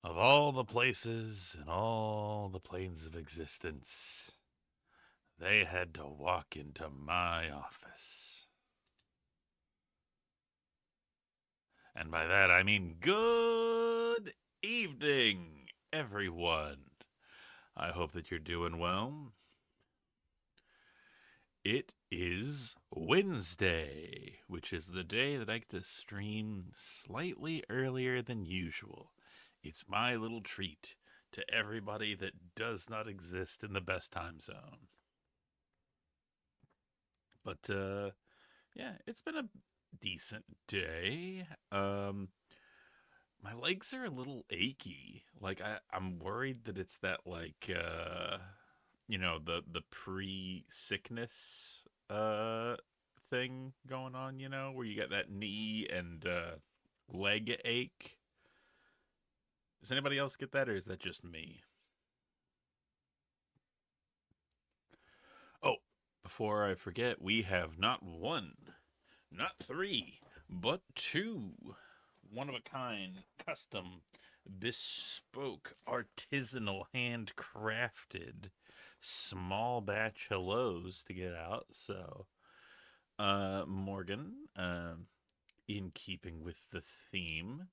Of all the places and all the planes of existence, they had to walk into my office. And by that I mean good evening, everyone. I hope that you're doing well. It is Wednesday, which is the day that I get to stream slightly earlier than usual. It's my little treat to everybody that does not exist in the best time zone. But yeah, it's been a decent day. My legs are a little achy. Like I'm worried that it's that the pre-sickness thing going on, where you got that knee and leg ache. Does anybody else get that, or is that just me? Oh, before I forget, we have not one, not three, but two one of a kind, custom, bespoke, artisanal, handcrafted, small batch hellos to get out. So, Morgan, in keeping with the theme,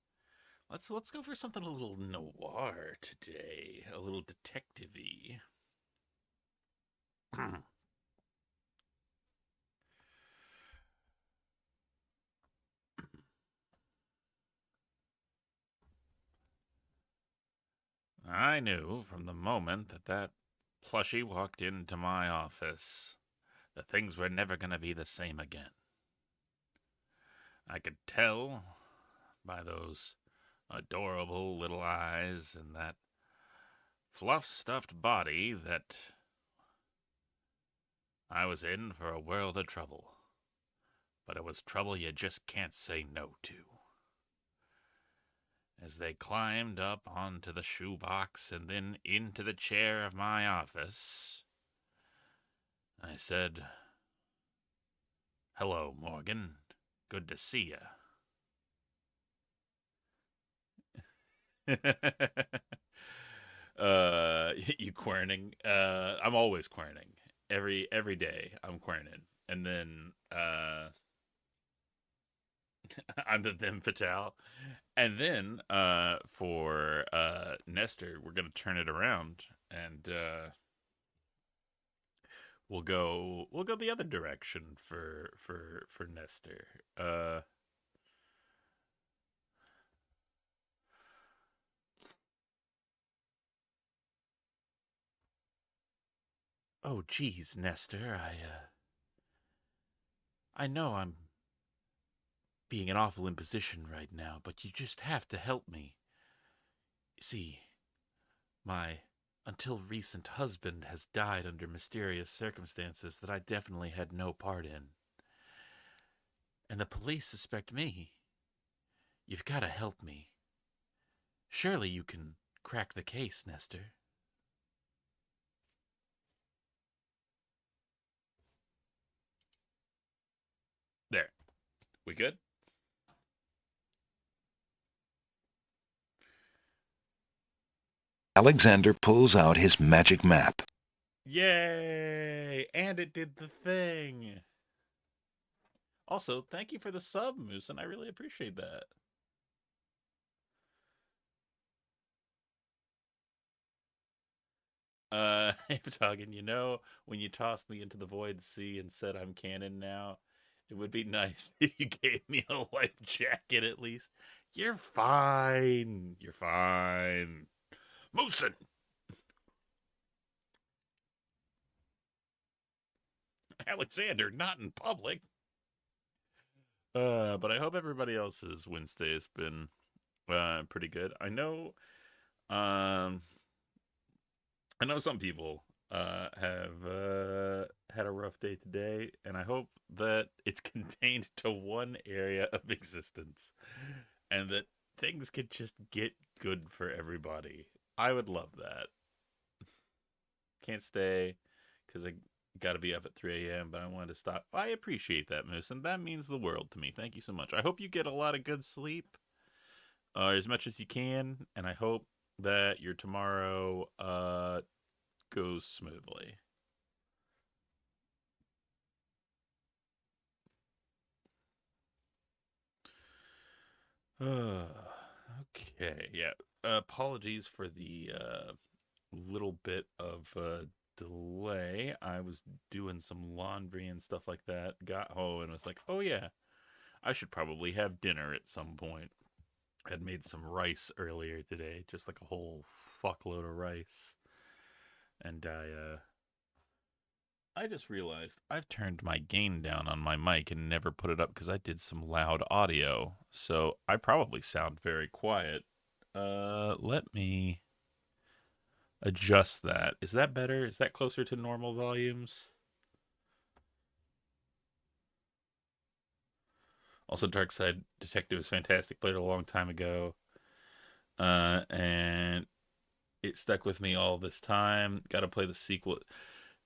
let's go for something a little noir today, a little detective-y. I knew from the moment that plushie walked into my office that things were never going to be the same again. I could tell by those adorable little eyes and that fluff stuffed body that I was in for a world of trouble. But it was trouble you just can't say no to. As they climbed up onto the shoebox and then into the chair of my office, I said, "Hello, Morgan. Good to see you." You querning? I'm always querning. Every day I'm querning, and then I'm the them fatale, and then for Nestor, we're gonna turn it around, and we'll go the other direction for Nestor. Oh, geez, Nestor, I know I'm being an awful imposition right now, but you just have to help me. See, my until recent husband has died under mysterious circumstances that I definitely had no part in. And the police suspect me. You've got to help me. Surely you can crack the case, Nestor. There. We good? Alexander pulls out his magic map. Yay! And it did the thing. Also, thank you for the sub, Moose, and I really appreciate that. Talking, when you tossed me into the void sea and said I'm canon now, it would be nice if you gave me a life jacket at least. You're fine. You're fine. Moosin! Alexander, not in public. But I hope everybody else's Wednesday has been pretty good. Um I know some people have had a rough day today, and I hope that it's contained to one area of existence and that things could just get good for everybody. I would love that. Can't stay because I got to be up at 3 a.m., but I wanted to stop. I appreciate that, Moose, and that means the world to me. Thank you so much. I hope you get a lot of good sleep, as much as you can, and I hope that your tomorrow goes smoothly. Okay, yeah. Apologies for the little bit of delay. I was doing some laundry and stuff like that. Got home and was like, "Oh yeah, I should probably have dinner at some point." I had made some rice earlier today, just like a whole fuckload of rice, and I just realized I've turned my gain down on my mic and never put it up because I did some loud audio. So I probably sound very quiet. Let me adjust that. Is that better? Is that closer to normal volumes? Also, Darkside Detective is fantastic. Played it a long time ago. And it stuck with me all this time. Got to play the sequel.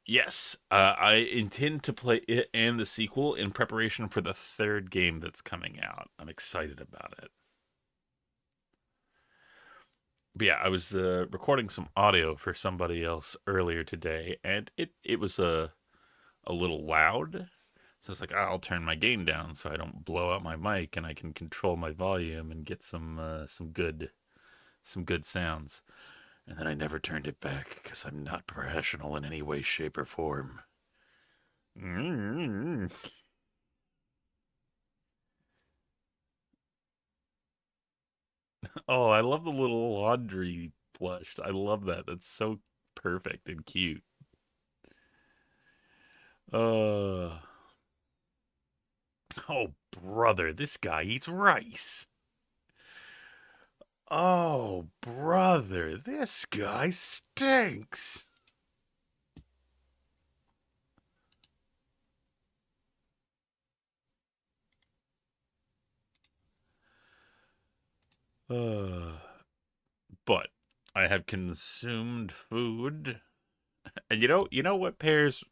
Yes, I intend to play it and the sequel in preparation for the third game that's coming out. I'm excited about it. But yeah, I was recording some audio for somebody else earlier today, and it was a little loud. So it's like, I'll turn my gain down so I don't blow out my mic, and I can control my volume and get some good sounds. And then I never turned it back because I'm not professional in any way, shape, or form. Mm-hmm. Oh, I love the little laundry plush. I love that. That's so perfect and cute. Uh oh, brother, this guy eats rice. Oh, brother, this guy stinks. Uh, but I have consumed food, and you know what pairs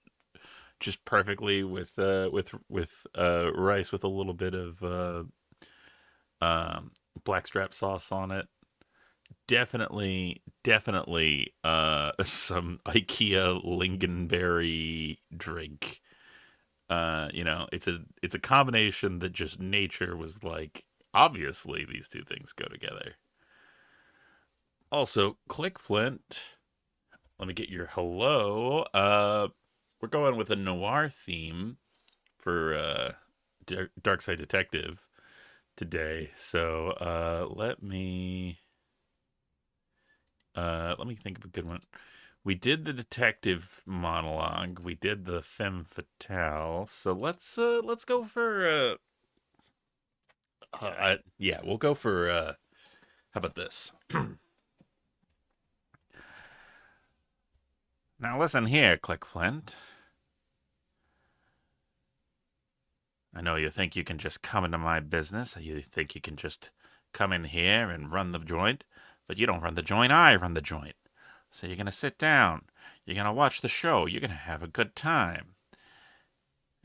just perfectly with rice with a little bit of um blackstrap sauce on it. Definitely some IKEA lingonberry drink. It's a combination that just nature was like, obviously these two things go together. Also, Click Flint, let me get your hello. We're going with a noir theme for Darkside Detective today. So let me think of a good one. We did the detective monologue. We did the femme fatale. So let's go for yeah, we'll go for how about this? Now listen here, Click Flint. I know you think you can just come into my business. You think you can just come in here and run the joint, but you don't run the joint. I run the joint. So you're gonna sit down. You're gonna watch the show. You're gonna have a good time.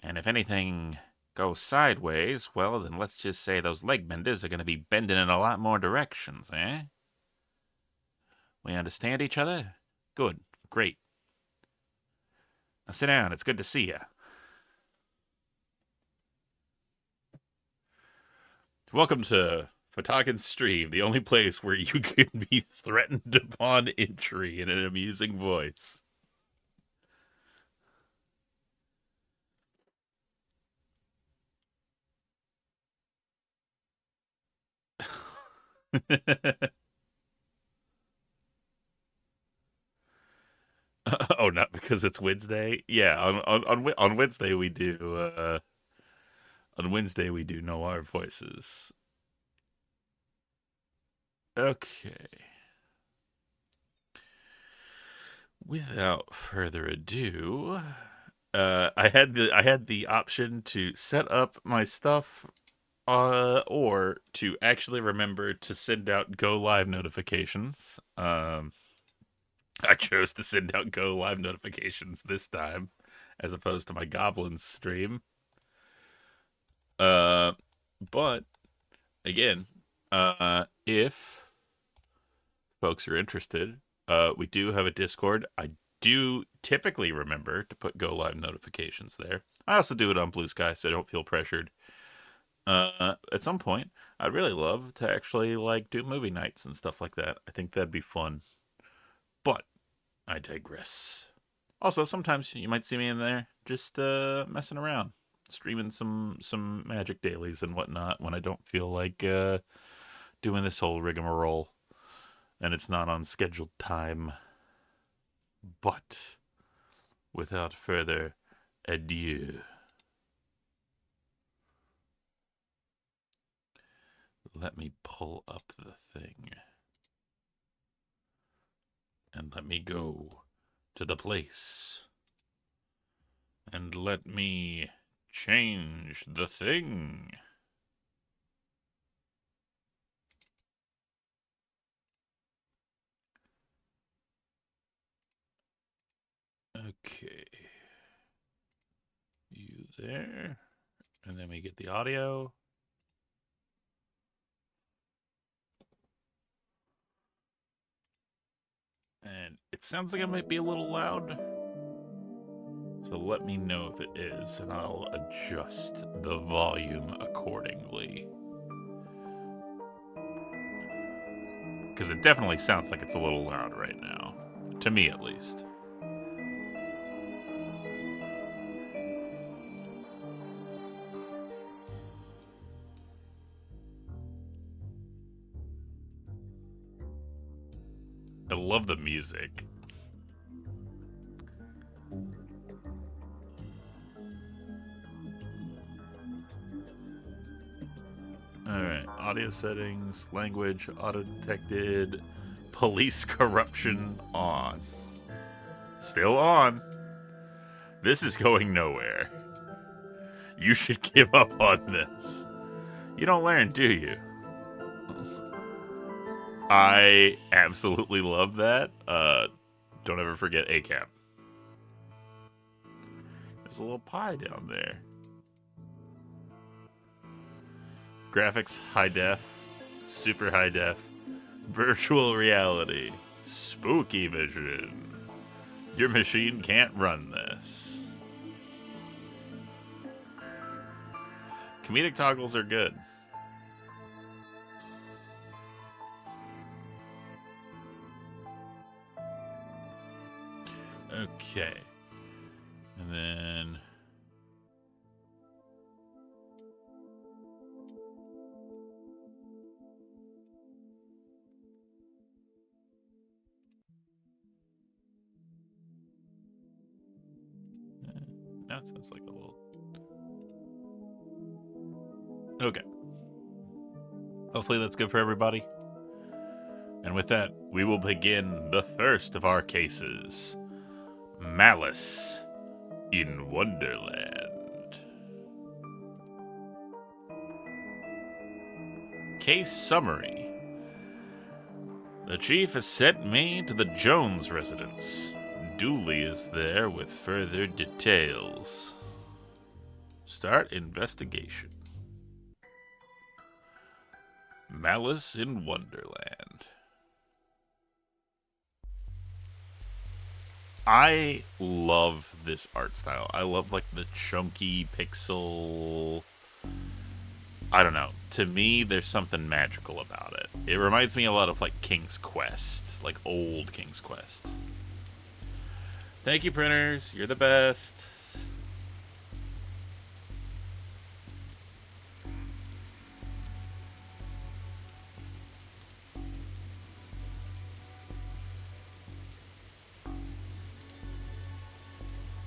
And if anything goes sideways, well, then let's just say those leg benders are going to be bending in a lot more directions, eh? We understand each other? Good. Great. Now sit down. It's good to see you. Welcome to Fatagan's Stream, the only place where you can be threatened upon entry in an amusing voice. Oh, not because it's Wednesday. Yeah, on Wednesday we do. On Wednesday we do noir voices. Okay. Without further ado, I had the option to set up my stuff, or to actually remember to send out go live notifications. I chose to send out go live notifications this time, as opposed to my goblins stream. Uh, but again, if folks are interested, we do have a Discord. I do typically remember to put go live notifications there. I also do it on Blue Sky, so I don't feel pressured. At some point, I'd really love to actually like do movie nights and stuff like that. I think that'd be fun. But I digress. Also, sometimes you might see me in there just messing around, streaming some Magic dailies and whatnot when I don't feel like doing this whole rigmarole and it's not on scheduled time. But without further ado, let me pull up the thing and let me go to the place and let me change the thing. Okay. You there. And then we get the audio. And it sounds like it might be a little loud. So let me know if it is, and I'll adjust the volume accordingly. Because it definitely sounds like it's a little loud right now. To me, at least. I love the music. Alright, audio settings, language, auto detected, police corruption on. Still on. This is going nowhere. You should give up on this. You don't learn, do you? I absolutely love that. Don't ever forget ACAP. There's a little pie down there. Graphics high def, super high def, virtual reality, spooky vision. Your machine can't run this. Comedic toggles are good. Okay. And then now it sounds like a little. Okay. Hopefully that's good for everybody. And with that, we will begin the first of our cases, Malice in Wonderland. Case summary. The chief has sent me to the Jones residence. Dooley is there with further details. Start investigation. Malice in Wonderland. I love this art style. I love like the chunky pixel. I don't know. To me, there's something magical about it. It reminds me a lot of like King's Quest, like old King's Quest. Thank you, printers. You're the best.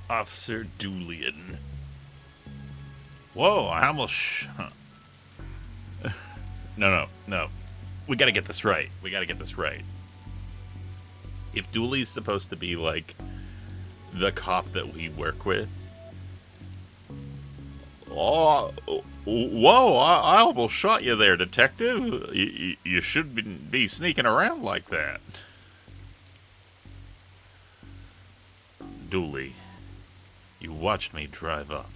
Officer Doolean. Whoa, I almost. No. We gotta get this right. If Dooley's supposed to be like the cop that we work with. Oh, whoa, I almost shot you there, detective. You shouldn't be sneaking around like that. Dooley, you watched me drive up.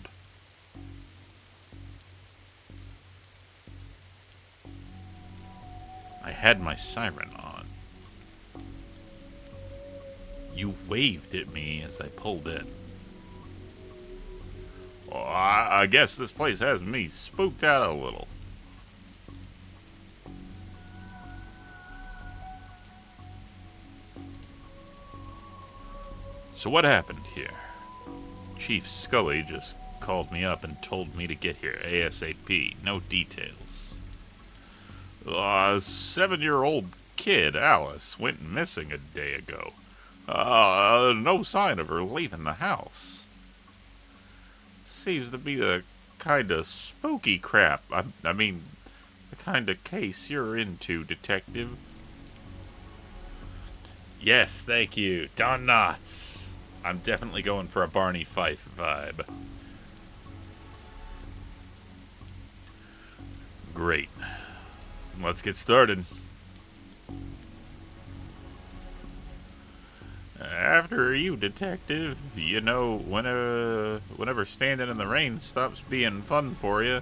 I had my siren on. You waved at me as I pulled in. Well, I guess this place has me spooked out a little. So what happened here? Chief Scully just called me up and told me to get here ASAP. No details. A 7-year-old kid, Alice, went missing a day ago. No sign of her leaving the house. Seems to be the kind of spooky crap. I mean, the kind of case you're into, Detective. Yes, thank you. Don Knotts. I'm definitely going for a Barney Fife vibe. Great. Let's get started. After you, Detective. You know, whenever standing in the rain stops being fun for you.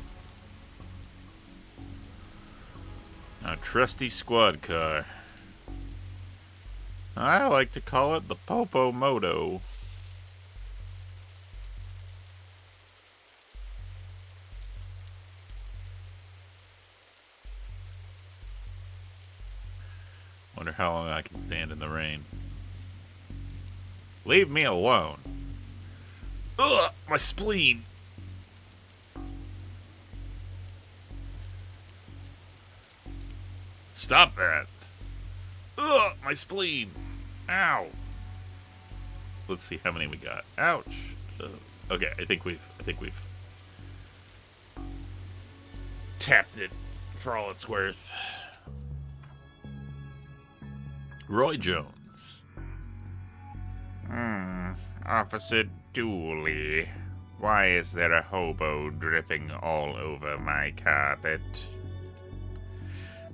A trusty squad car. I like to call it the Popo Moto. Wonder how long I can stand in the rain. Leave me alone. Ugh, my spleen. Stop that. Ugh, my spleen. Ow. Let's see how many we got. Ouch. Okay, I think we've tapped it for all it's worth. Roy Jones. Officer Dooley. Why is there a hobo dripping all over my carpet?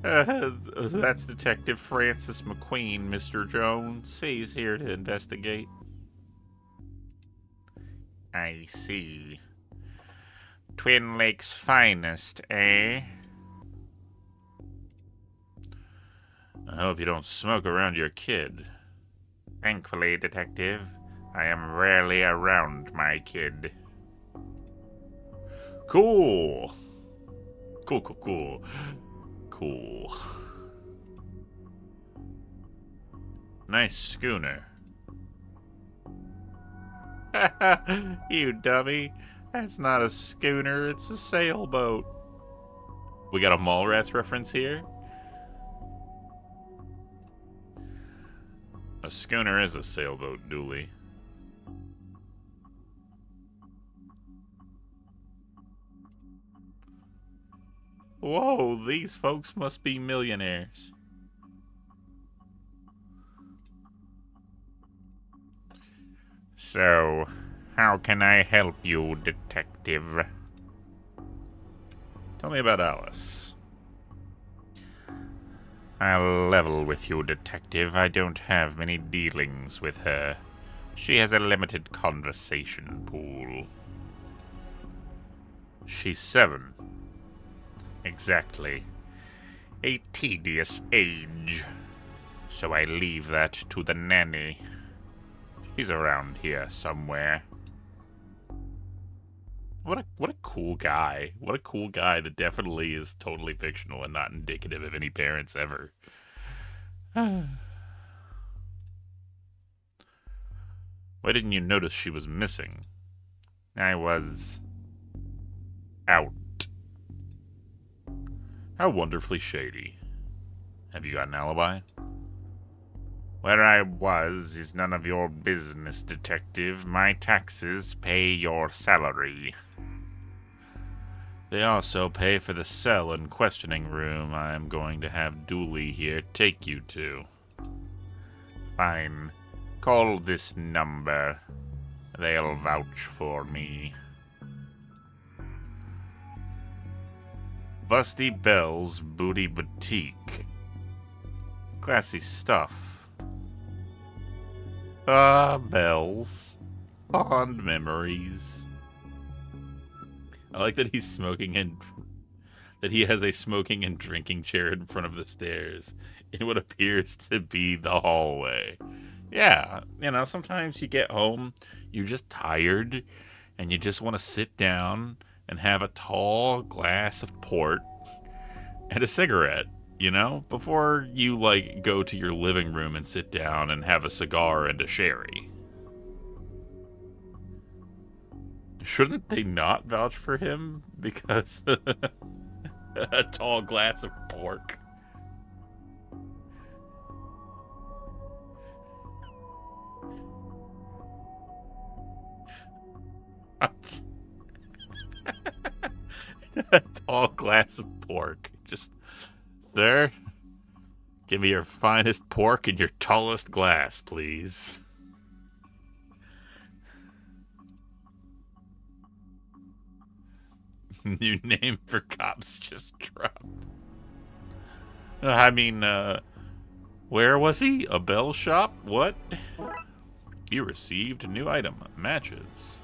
That's Detective Francis McQueen, Mr. Jones. He's here to investigate. I see. Twin Lakes finest, eh? I hope you don't smoke around your kid. Thankfully, Detective, I am rarely around my kid. Cool. Cool. Nice schooner. You dummy. That's not a schooner, it's a sailboat. We got a Mallrats reference here? A schooner is a sailboat, Dooley. Whoa, these folks must be millionaires. So, how can I help you, Detective? Tell me about Alice. I'll level with you, Detective. I don't have many dealings with her. She has a limited conversation pool. She's 7. Exactly. A tedious age. So I leave that to the nanny. She's around here somewhere. What a cool guy. What a cool guy that definitely is totally fictional and not indicative of any parents ever. Why didn't you notice she was missing? I was out. How wonderfully shady. Have you got an alibi? Where I was is none of your business, Detective. My taxes pay your salary. They also pay for the cell and questioning room I am going to have Dooley here take you to. Fine. Call this number. They'll vouch for me. Busty Bell's Booty Boutique. Classy stuff. Ah, bells. Fond memories. I like that that he has a smoking and drinking chair in front of the stairs in what appears to be the hallway. Yeah, sometimes you get home, you're just tired, and you just want to sit down and have a tall glass of port and a cigarette, before you, like, go to your living room and sit down and have a cigar and a sherry. Shouldn't they not vouch for him because a tall glass of pork? A tall glass of pork. Just, sir, give me your finest pork and your tallest glass, please. New name for cops just dropped. I mean, where was he? A bell shop? What? You received a new item. Matches.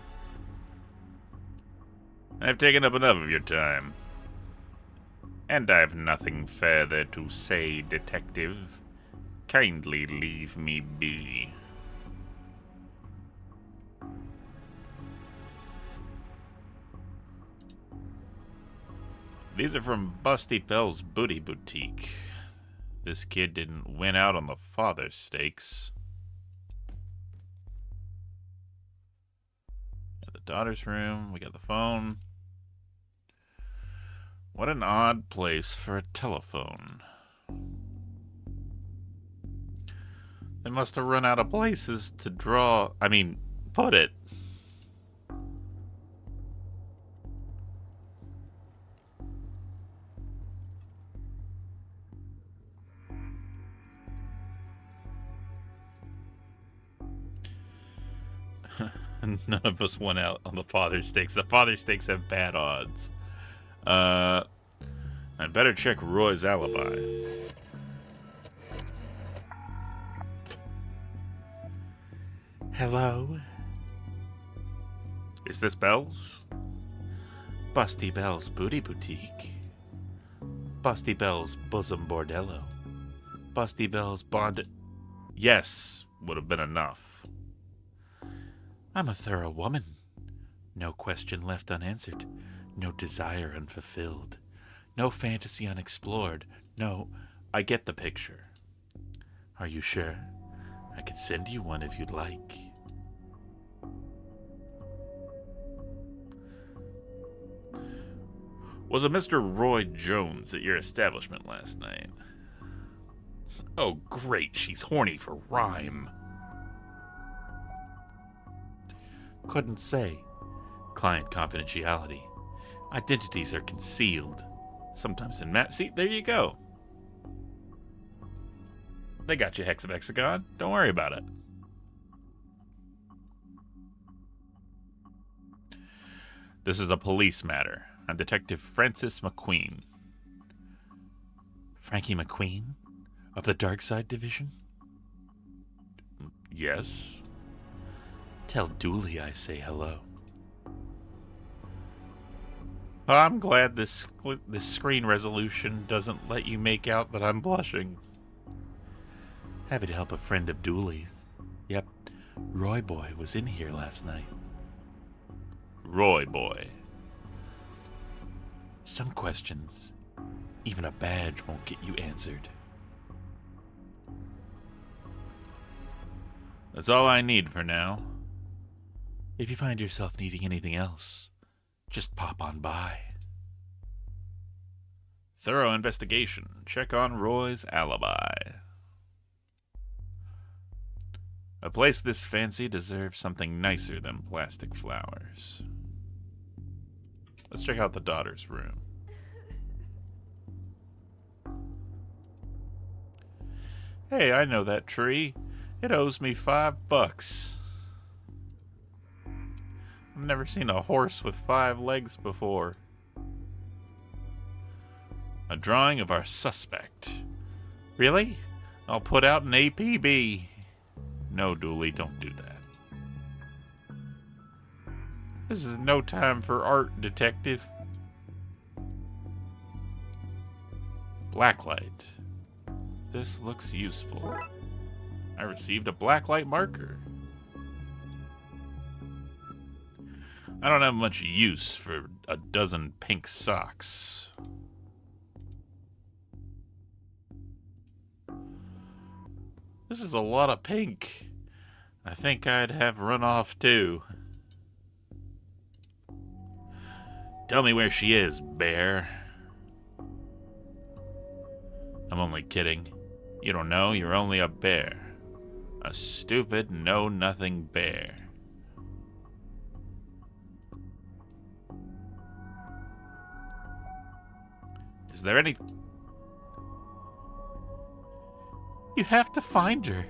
I've taken up enough of your time. And I've nothing further to say, detective. Kindly leave me be. These are from Busty Bell's Booty Boutique. This kid didn't win out on the father stakes. Got the daughter's room. We got the phone. What an odd place for a telephone. They must have run out of places to put it. None of us won out on the father stakes. The father stakes have bad odds. I'd better check Roy's alibi. Hello? Is this Bell's? Busty Bell's Booty Boutique. Busty Bell's Bosom Bordello. Busty Bell's Bond... Yes, would have been enough. I'm a thorough woman. No question left unanswered. No desire unfulfilled. No fantasy unexplored. No, I get the picture. Are you sure? I could send you one if you'd like. Was a Mr. Roy Jones at your establishment last night? Oh, great, she's horny for rhyme. Couldn't say. Client confidentiality. Identities are concealed. Sometimes in See, there you go. They got you, Hexabexagon. Don't worry about it. This is a police matter. I'm Detective Francis McQueen. Frankie McQueen? Of the Darkside Division? Yes. Tell Dooley I say hello. I'm glad this screen resolution doesn't let you make out that I'm blushing. Happy to help a friend of Dooley's. Yep, Roy Boy was in here last night. Roy Boy. Some questions, even a badge won't get you answered. That's all I need for now. If you find yourself needing anything else, just pop on by. Thorough investigation. Check on Roy's alibi. A place this fancy deserves something nicer than plastic flowers. Let's check out the daughter's room. Hey, I know that tree. It owes me $5. I've never seen a horse with 5 legs before. A drawing of our suspect. Really? I'll put out an APB. No, Dooley, don't do that. This is no time for art, detective. Blacklight. This looks useful. I received a blacklight marker. I don't have much use for a dozen pink socks. This is a lot of pink. I think I'd have run off too. Tell me where she is, bear. I'm only kidding. You don't know, you're only a bear. A stupid, know-nothing bear. Is there any... You have to find her.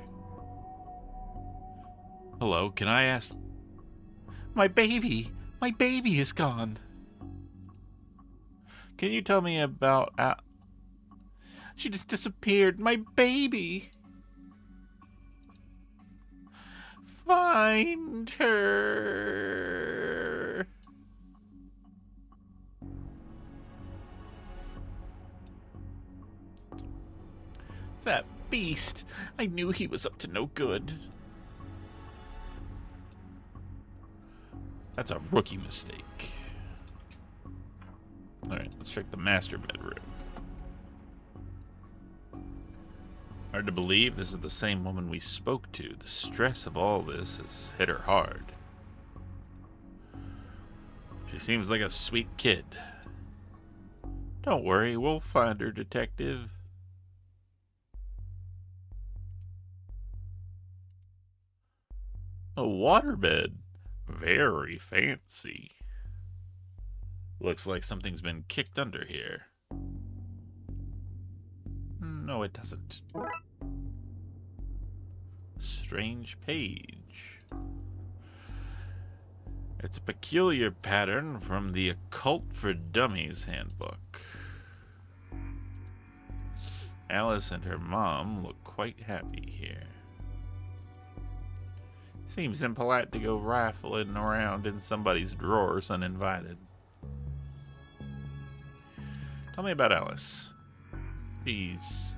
Hello, can I ask... My baby is gone. Can you tell me about... She just disappeared. My baby. Find her. That beast. I knew he was up to no good. That's a rookie mistake. Alright, let's check the master bedroom. Hard to believe this is the same woman we spoke to. The stress of all this has hit her hard. She seems like a sweet kid. Don't worry, we'll find her, detective. A waterbed. Very fancy. Looks like something's been kicked under here. No, it doesn't. Strange page. It's a peculiar pattern from the Occult for Dummies handbook. Alice and her mom look quite happy here. Seems impolite to go rifling around in somebody's drawers uninvited. Tell me about Alice. She's...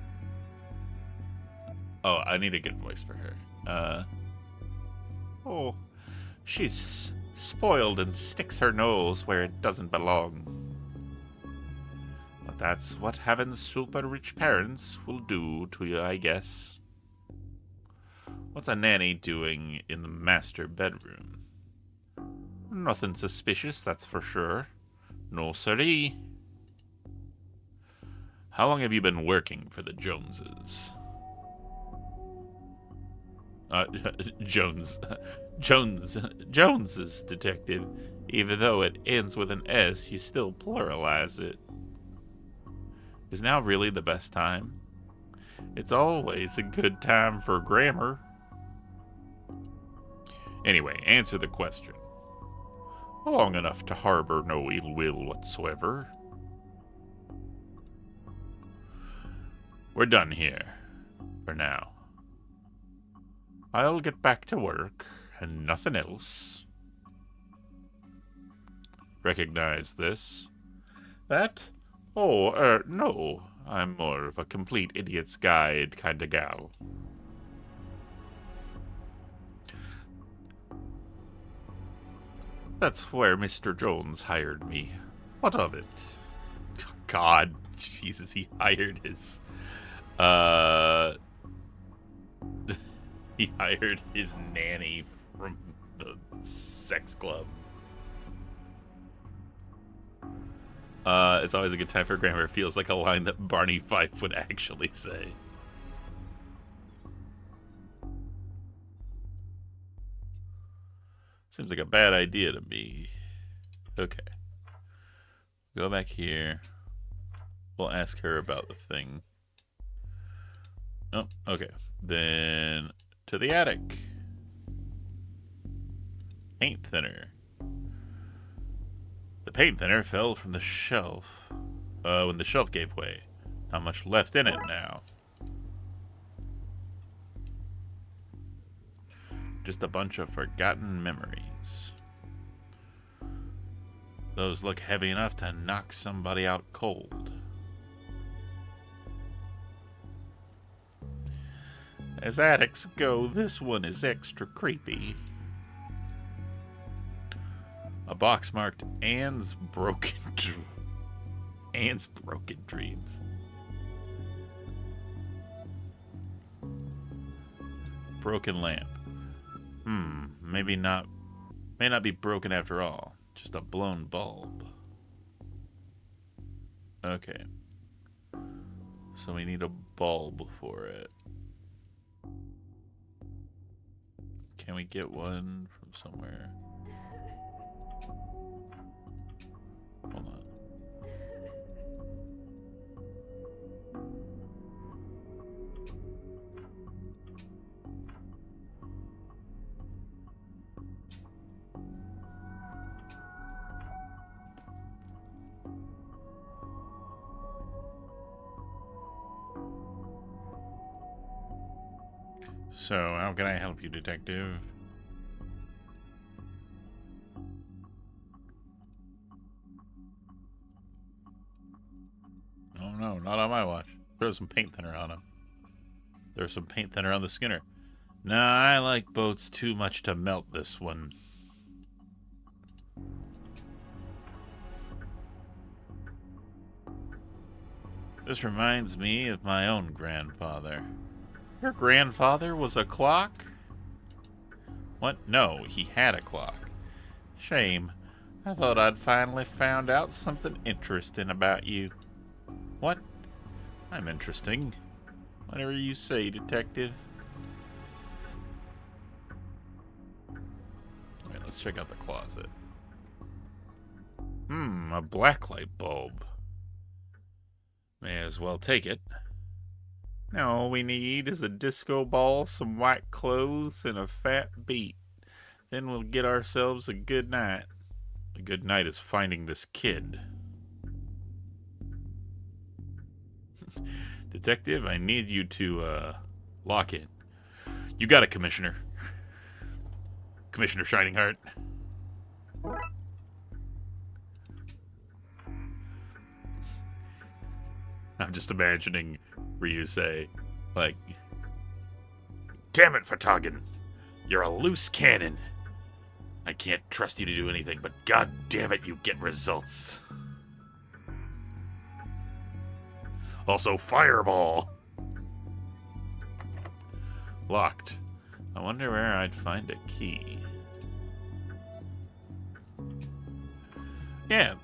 Oh, I need a good voice for her. Oh, she's spoiled and sticks her nose where it doesn't belong. But that's what having super rich parents will do to you, I guess. What's a nanny doing in the master bedroom? Nothing suspicious, that's for sure. No siree. How long have you been working for the Joneses? Joneses, detective. Even though it ends with an S, you still pluralize it. Is now really the best time? It's always a good time for grammar. Anyway, answer the question. Long enough to harbor no ill will whatsoever. We're done here. For now. I'll get back to work, and nothing else. Recognize this? That? Oh, no. I'm more of a complete idiot's guide kind of gal. That's where Mr. Jones hired me. What of it? God, Jesus, he hired his... He hired his nanny from the sex club. It's always a good time for grammar. It feels like a line that Barney Fife would actually say. Seems like a bad idea to me. Okay. Go back here. We'll ask her about the thing. Oh, okay. Then to the attic. Paint thinner. The paint thinner fell from the shelf when the shelf gave way. Not much left in it now. Just a bunch of forgotten memories. Those look heavy enough to knock somebody out cold. As attics go, this one is extra creepy. A box marked Anne's Broken Dreams. Broken lamp. Maybe not. May not be broken after all. Just a blown bulb. Okay. So we need a bulb for it. Can we get one from somewhere? Hold on. So, how can I help you, detective? Oh no, not on my watch. Throw some paint thinner on him. There's some paint thinner on the Skinner. Nah, I like boats too much to melt this one. This reminds me of my own grandfather. Your grandfather was a clock? What? No, he had a clock. Shame. I thought I'd finally found out something interesting about you. What? I'm interesting. Whatever you say, detective. Alright, let's check out the closet. A blacklight bulb. May as well take it. Now all we need is a disco ball, some white clothes, and a fat beat. Then we'll get ourselves a good night. A good night is finding this kid. Detective, I need you to, lock in. You got it, Commissioner. Commissioner Shining Heart. I'm just imagining Ryusei, like, damn it, Fatagan. You're a loose cannon. I can't trust you to do anything, but god damn it, you get results. Also, fireball. Locked. I wonder where I'd find a key. Yeah,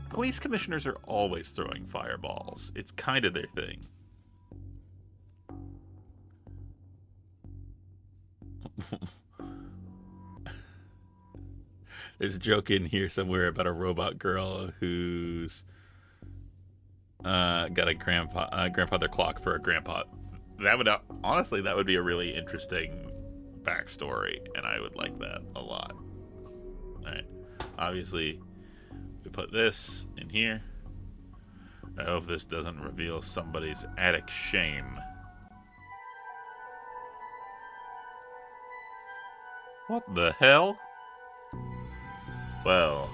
police commissioners are always throwing fireballs. It's kind of their thing. There's a joke in here somewhere about a robot girl who's got a grandfather clock for a grandpa. That would honestly, that would be a really interesting backstory, and I would like that a lot. All right, obviously, we put this in here. I hope this doesn't reveal somebody's attic shame. What the hell? Well,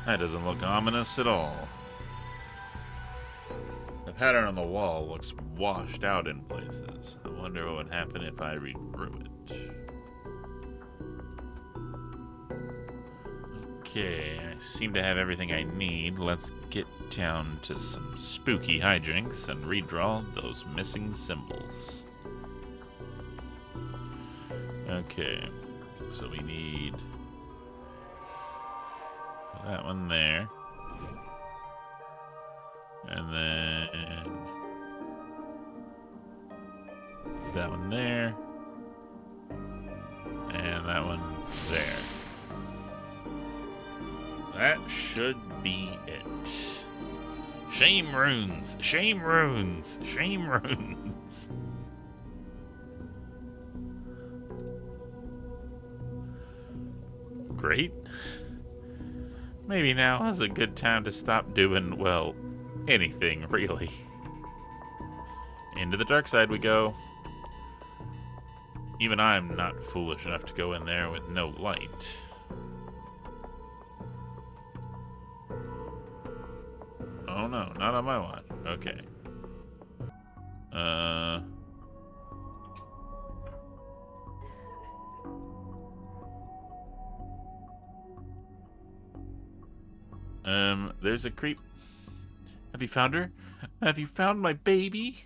that doesn't look ominous at all. The pattern on the wall looks washed out in places. I wonder what would happen if I read through it. Okay, I seem to have everything I need. Let's get down to some spooky hijinks and redraw those missing symbols. Okay, so we need that one there. And then that one there. And that one there. That should be it. Shame runes! Shame runes! Shame runes! Great. Maybe now is a good time to stop doing, well, anything, really. Into the dark side we go. Even I'm not foolish enough to go in there with no light. Oh no, not on my watch. Okay. There's a creep. Have you found her? Have you found my baby?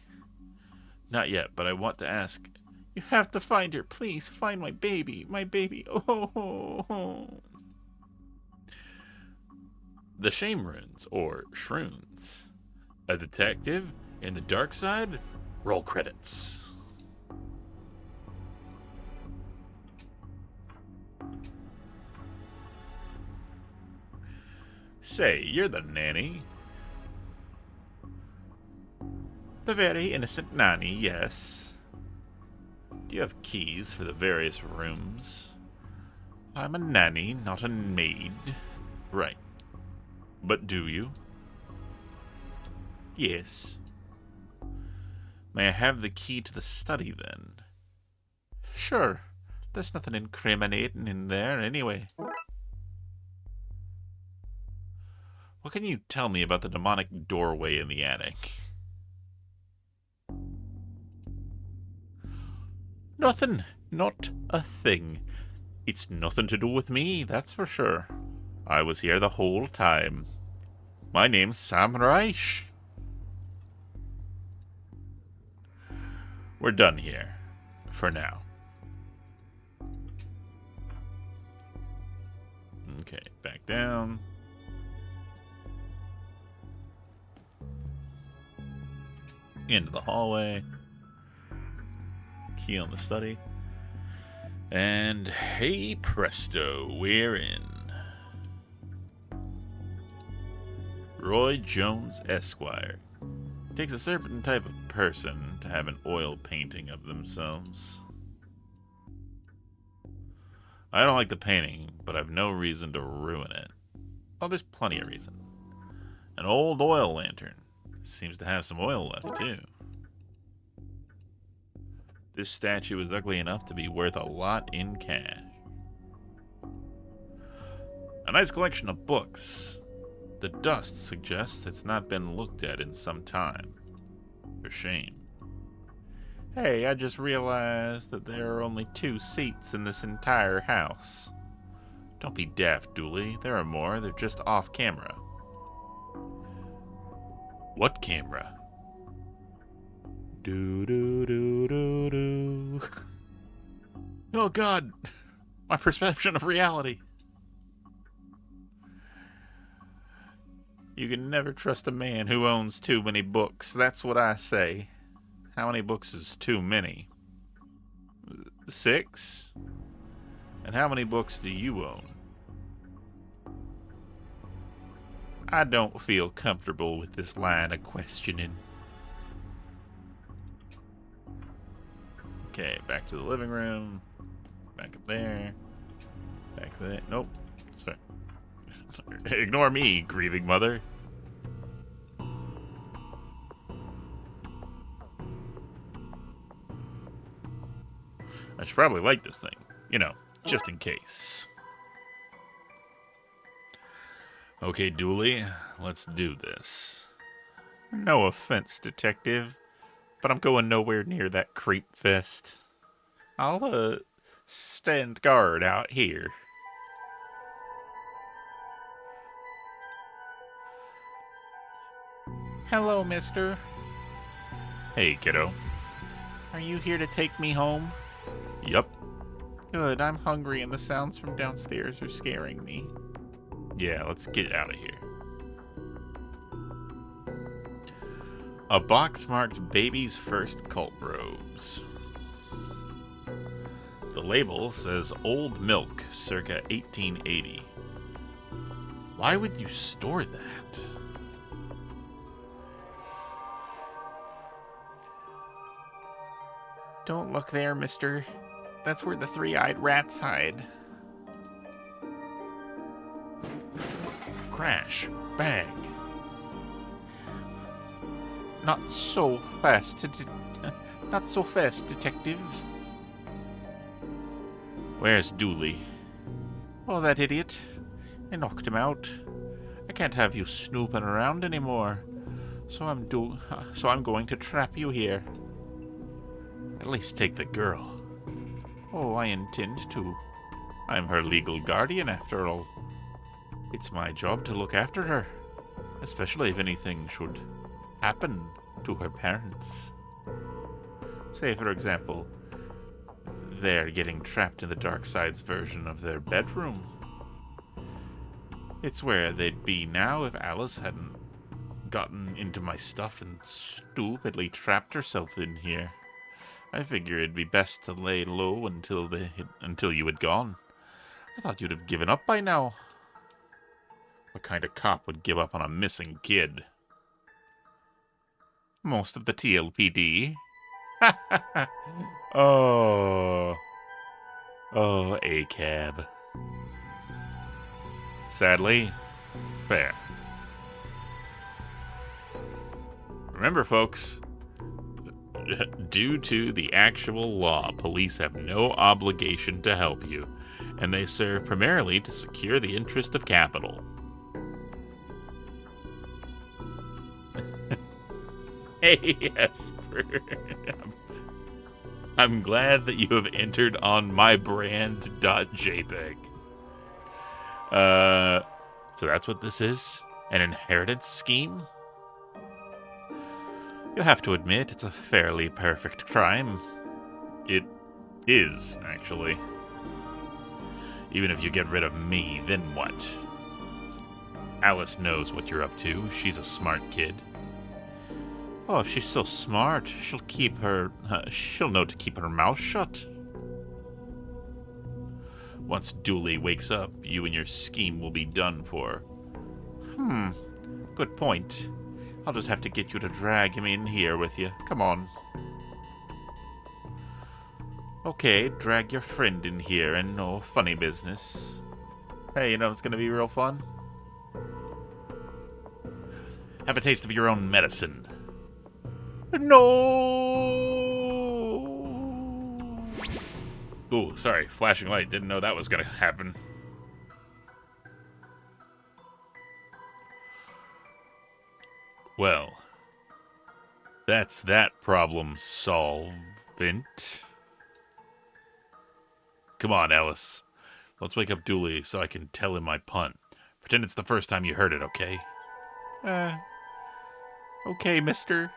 Not yet, but I want to ask. You have to find her. Please find my baby. My baby. Oh. The Shame Runes, or Shroons. A detective in the Darkside. Roll credits. Say, you're the nanny. The very innocent nanny, yes. Do you have keys for the various rooms? I'm a nanny, not a maid. Right. But do you? Yes. May I have the key to the study, then? Sure. There's nothing incriminating in there, anyway. What can you tell me about the demonic doorway in the attic? Nothing. Not a thing. It's nothing to do with me, that's for sure. I was here the whole time. My name's Sam Reich. We're done here. For now. Okay, back down. Into the hallway. Key on the study. And hey presto, we're in. Roy Jones Esquire. Takes a certain type of person to have an oil painting of themselves. I don't like the painting, but I've no reason to ruin it. Oh, there's plenty of reason. An old oil lantern. Seems to have some oil left, too. This statue is ugly enough to be worth a lot in cash. A nice collection of books. The dust suggests it's not been looked at in some time. For shame. Hey, I just realized that there are only 2 seats in this entire house. Don't be daft, Dooley. There are more. They're just off camera. What camera? Do. Oh God, my perception of reality. You can never trust a man who owns too many books. That's what I say. How many books is too many? 6? And how many books do you own? I don't feel comfortable with this line of questioning. Okay, back to the living room. Back up there. Back there. Nope. Sorry. Ignore me, grieving mother. I should probably light this thing. You know, just in case. Okay, Dooley, let's do this. No offense, detective, but I'm going nowhere near that creep fest. I'll, stand guard out here. Hello, mister. Hey, kiddo. Are you here to take me home? Yup. Good, I'm hungry and the sounds from downstairs are scaring me. Yeah, let's get out of here. A box marked Baby's First Cult Robes. The label says Old Milk, circa 1880. Why would you store that? Don't look there, mister. That's where the 3-eyed rats hide. Crash. Bang. Not so fast, not so fast, detective. Where's Dooley? Oh, that idiot. I knocked him out. I can't have you snooping around anymore. So I'm going to trap you here. At least take the girl. Oh, I intend to. I'm her legal guardian, after all. It's my job to look after her, especially if anything should happen to her parents. Say, for example, they're getting trapped in the Darkside's version of their bedroom. It's where they'd be now if Alice hadn't gotten into my stuff and stupidly trapped herself in here. I figure it'd be best to lay low until you had gone. I thought you'd have given up by now. What kind of cop would give up on a missing kid? Most of the TLPD. Oh. Oh, A-cab. Sadly, fair. Remember, folks, due to the actual law, police have no obligation to help you, and they serve primarily to secure the interest of capital. Hey, Esper. I'm glad that you have entered on mybrand.jpg. So that's what this is? An inheritance scheme? You'll have to admit, it's a fairly perfect crime. It is, actually. Even if you get rid of me, then what? Alice knows what you're up to. She's a smart kid. Oh, if she's so smart, she'll know to keep her mouth shut. Once Dooley wakes up, you and your scheme will be done for. Good point. I'll just have to get you to drag him in here with you. Come on. Okay, drag your friend in here and no funny business. Hey, you know it's gonna be real fun? Have a taste of your own medicine. No! Ooh, sorry, flashing light. Didn't know that was gonna happen. Well, that's that problem solvent. Come on, Alice. Let's wake up Dooley so I can tell him my pun. Pretend it's the first time you heard it, okay? Okay, mister.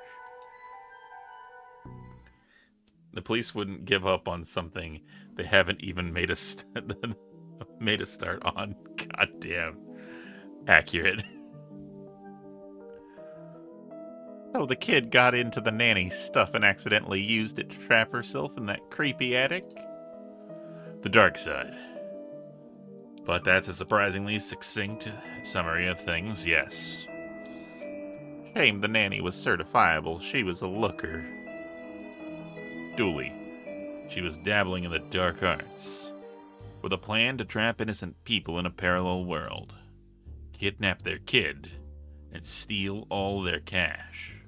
The police wouldn't give up on something they haven't even made a start on. Goddamn. Accurate. So the kid got into the nanny's stuff and accidentally used it to trap herself in that creepy attic? The dark side. But that's a surprisingly succinct summary of things, yes. Shame the nanny was certifiable. She was a looker. Dooley. She was dabbling in the dark arts, with a plan to trap innocent people in a parallel world, kidnap their kid, and steal all their cash.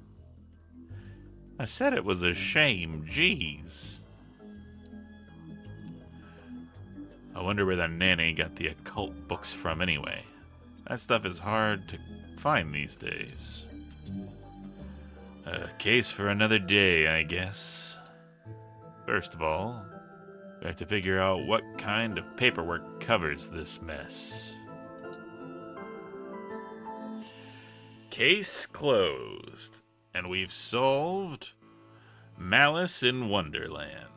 I said it was a shame, jeez. I wonder where the nanny got the occult books from anyway. That stuff is hard to find these days. A case for another day, I guess. First of all, we have to figure out what kind of paperwork covers this mess. Case closed, and we've solved Malice in Wonderland.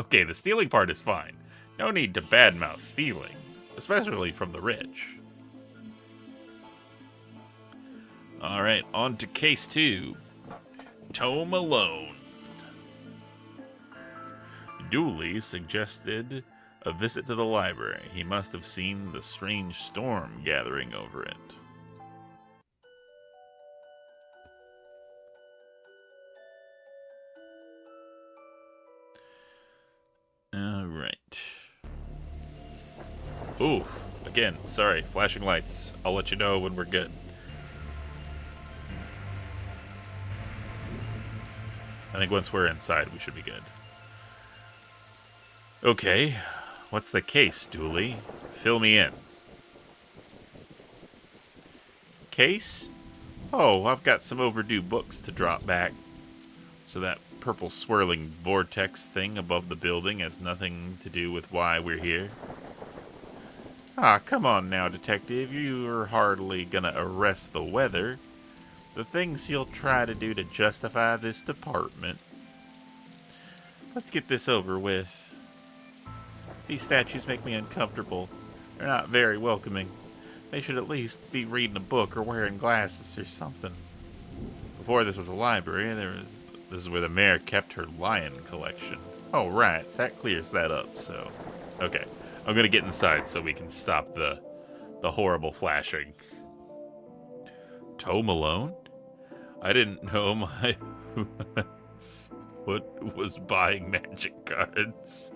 Okay, the stealing part is fine. No need to badmouth stealing, especially from the rich. Alright, on to case 2. Tome Alone. Dooley suggested a visit to the library. He must have seen the strange storm gathering over it. Alright. Ooh, again, sorry, flashing lights. I'll let you know when we're good. I think once we're inside, we should be good. Okay, what's the case, Dooley? Fill me in. Case? Oh, I've got some overdue books to drop back. So that purple swirling vortex thing above the building has nothing to do with why we're here. Ah, come on now, detective. You're hardly gonna arrest the weather. The things you'll try to do to justify this department. Let's get this over with. These statues make me uncomfortable. They're not very welcoming. They should at least be reading a book or wearing glasses or something. Before this was a library, this is where the mayor kept her lion collection. Oh, right. That clears that up, so. Okay. I'm gonna get inside so we can stop the horrible flashing. Toe Malone? I didn't know my foot was buying magic cards.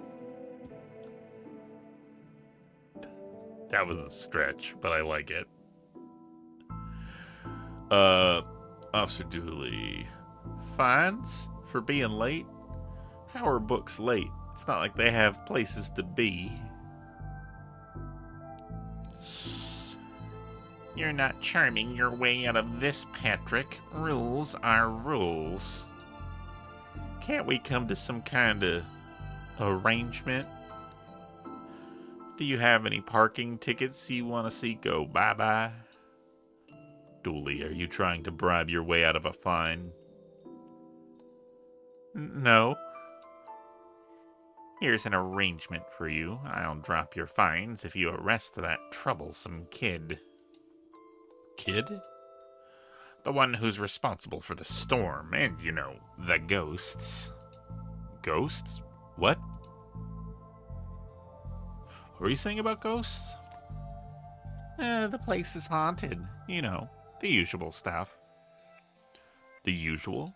That was a stretch, but I like it. Uh, Officer Dooley. Fines for being late? How are books late? It's not like they have places to be. You're not charming your way out of this, Patrick. Rules are rules. Can't we come to some kind of arrangement? Do you have any parking tickets you want to see go bye-bye? Dooley, are you trying to bribe your way out of a fine? No. Here's an arrangement for you. I'll drop your fines if you arrest that troublesome kid. Kid? The one who's responsible for the storm and, the ghosts. Ghosts? What? What were you saying about ghosts? The place is haunted. The usual stuff. The usual?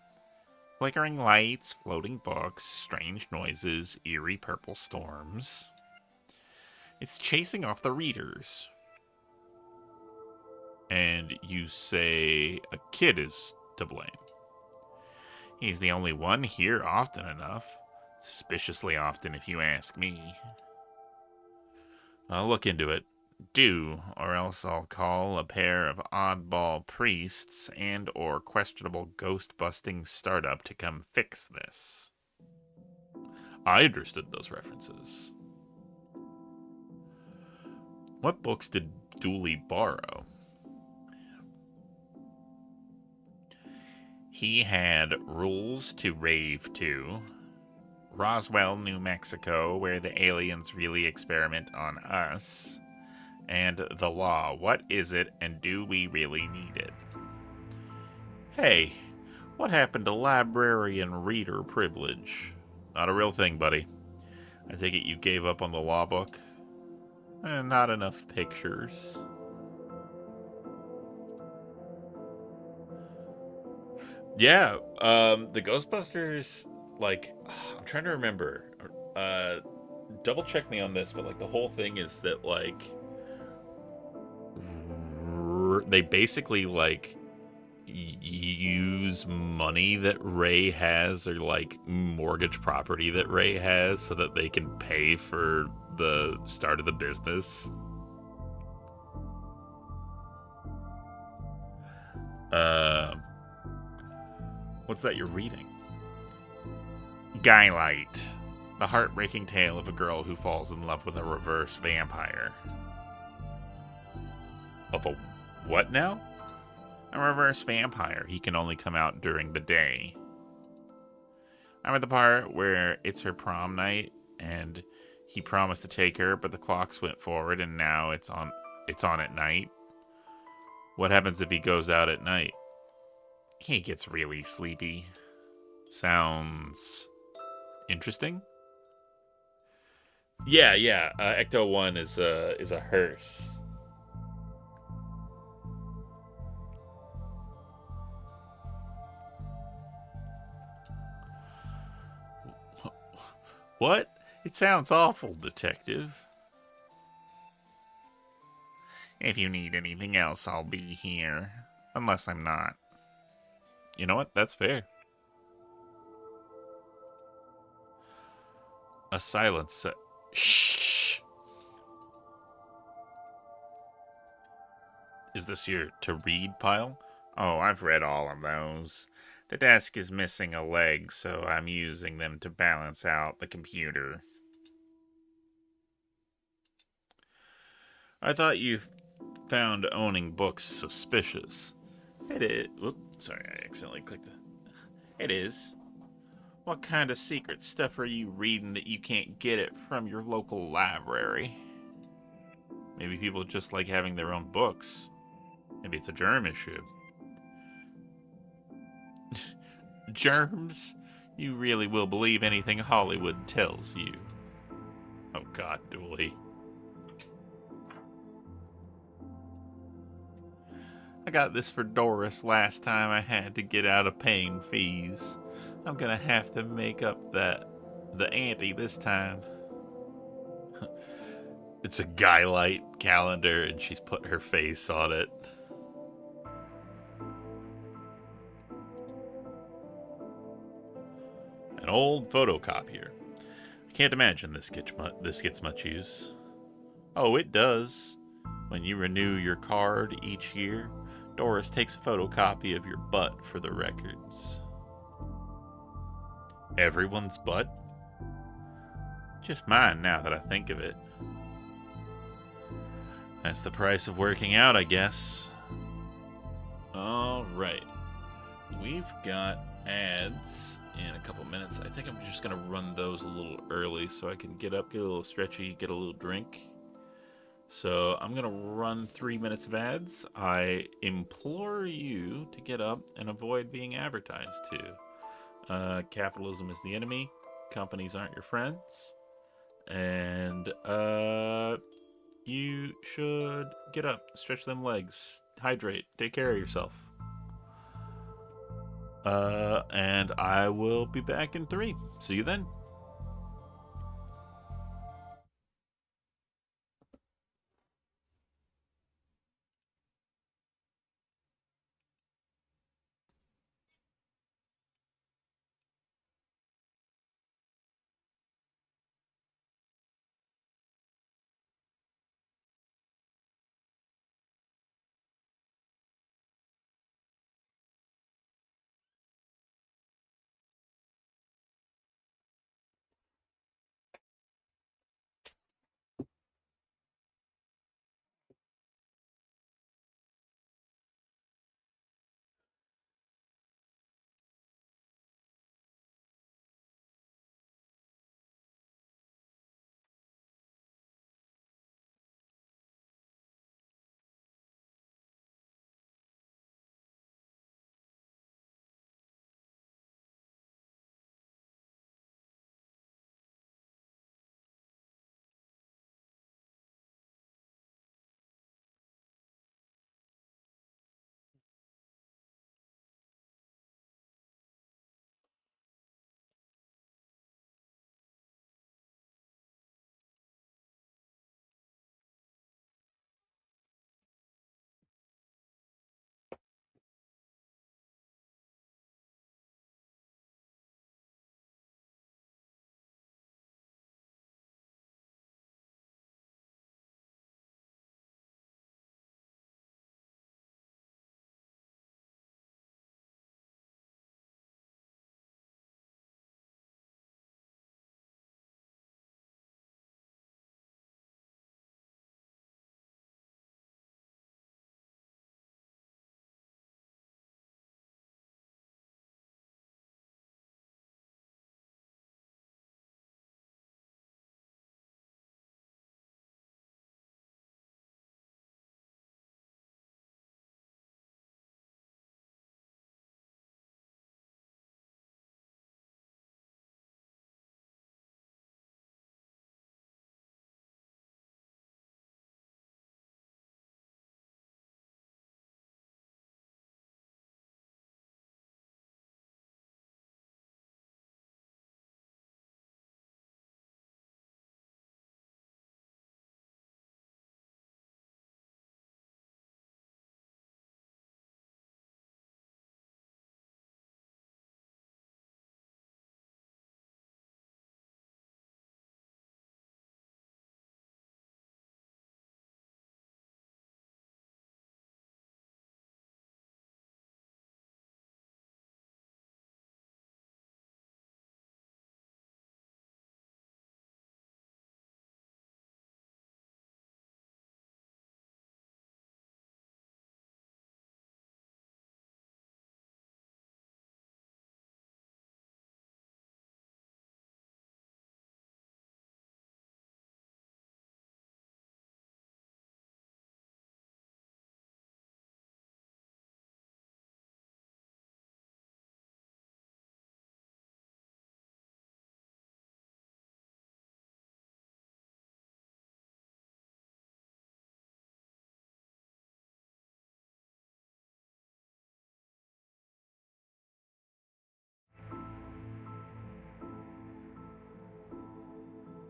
Flickering lights, floating books, strange noises, eerie purple storms. It's chasing off the readers. And you say a kid is to blame. He's the only one here often enough. Suspiciously often, if you ask me. I'll look into it. Do, or else I'll call a pair of oddball priests and or questionable ghost-busting startup to come fix this. I understood those references. What books did Dooley borrow? He had Rules to Rave To, Roswell, New Mexico, where the aliens really experiment on us, and The Law. What is it, and do we really need it? Hey, what happened to librarian reader privilege? Not a real thing, buddy. I take it you gave up on the law book? Not enough pictures. Yeah, the Ghostbusters, I'm trying to remember. Double check me on this, but the whole thing is that they basically use money that Ray has, or mortgage property that Ray has, so that they can pay for the start of the business. Uh, what's that you're reading? Guylight. The heartbreaking tale of a girl who falls in love with a reverse vampire. Of a what now? A reverse vampire. He can only come out during the day. I'm at the part where it's her prom night, and he promised to take her, but the clocks went forward, and now it's on at night. What happens if he goes out at night? He gets really sleepy. Sounds interesting. Yeah. Ecto 1 is a hearse. What? It sounds awful, detective. If you need anything else, I'll be here. Unless I'm not. You know what? That's fair. A silence. Shh! Is this your to read pile? Oh, I've read all of those. The desk is missing a leg, so I'm using them to balance out the computer. I thought you found owning books suspicious. It is. Whoops, sorry, I accidentally clicked the. It is. What kind of secret stuff are you reading that you can't get it from your local library? Maybe people just like having their own books. Maybe it's a germ issue. Germs? You really will believe anything Hollywood tells you. Oh god, Dooley. I got this for Doris last time I had to get out of paying fees. I'm gonna have to make up the ante this time. It's a Guylight calendar and she's put her face on it. An old photocopier. I can't imagine this gets much use. Oh, it does. When you renew your card each year, Doris takes a photocopy of your butt for the records. Everyone's butt? Just mine now that I think of it. That's the price of working out, I guess. Alright. We've got ads in a couple minutes. I think I'm just going to run those a little early so I can get up, get a little stretchy, get a little drink. So I'm going to run 3 minutes of ads. I implore you to get up and avoid being advertised to. Capitalism is the enemy. Companies aren't your friends. And you should get up, stretch them legs, hydrate, take care of yourself. And I will be back in 3. See you then.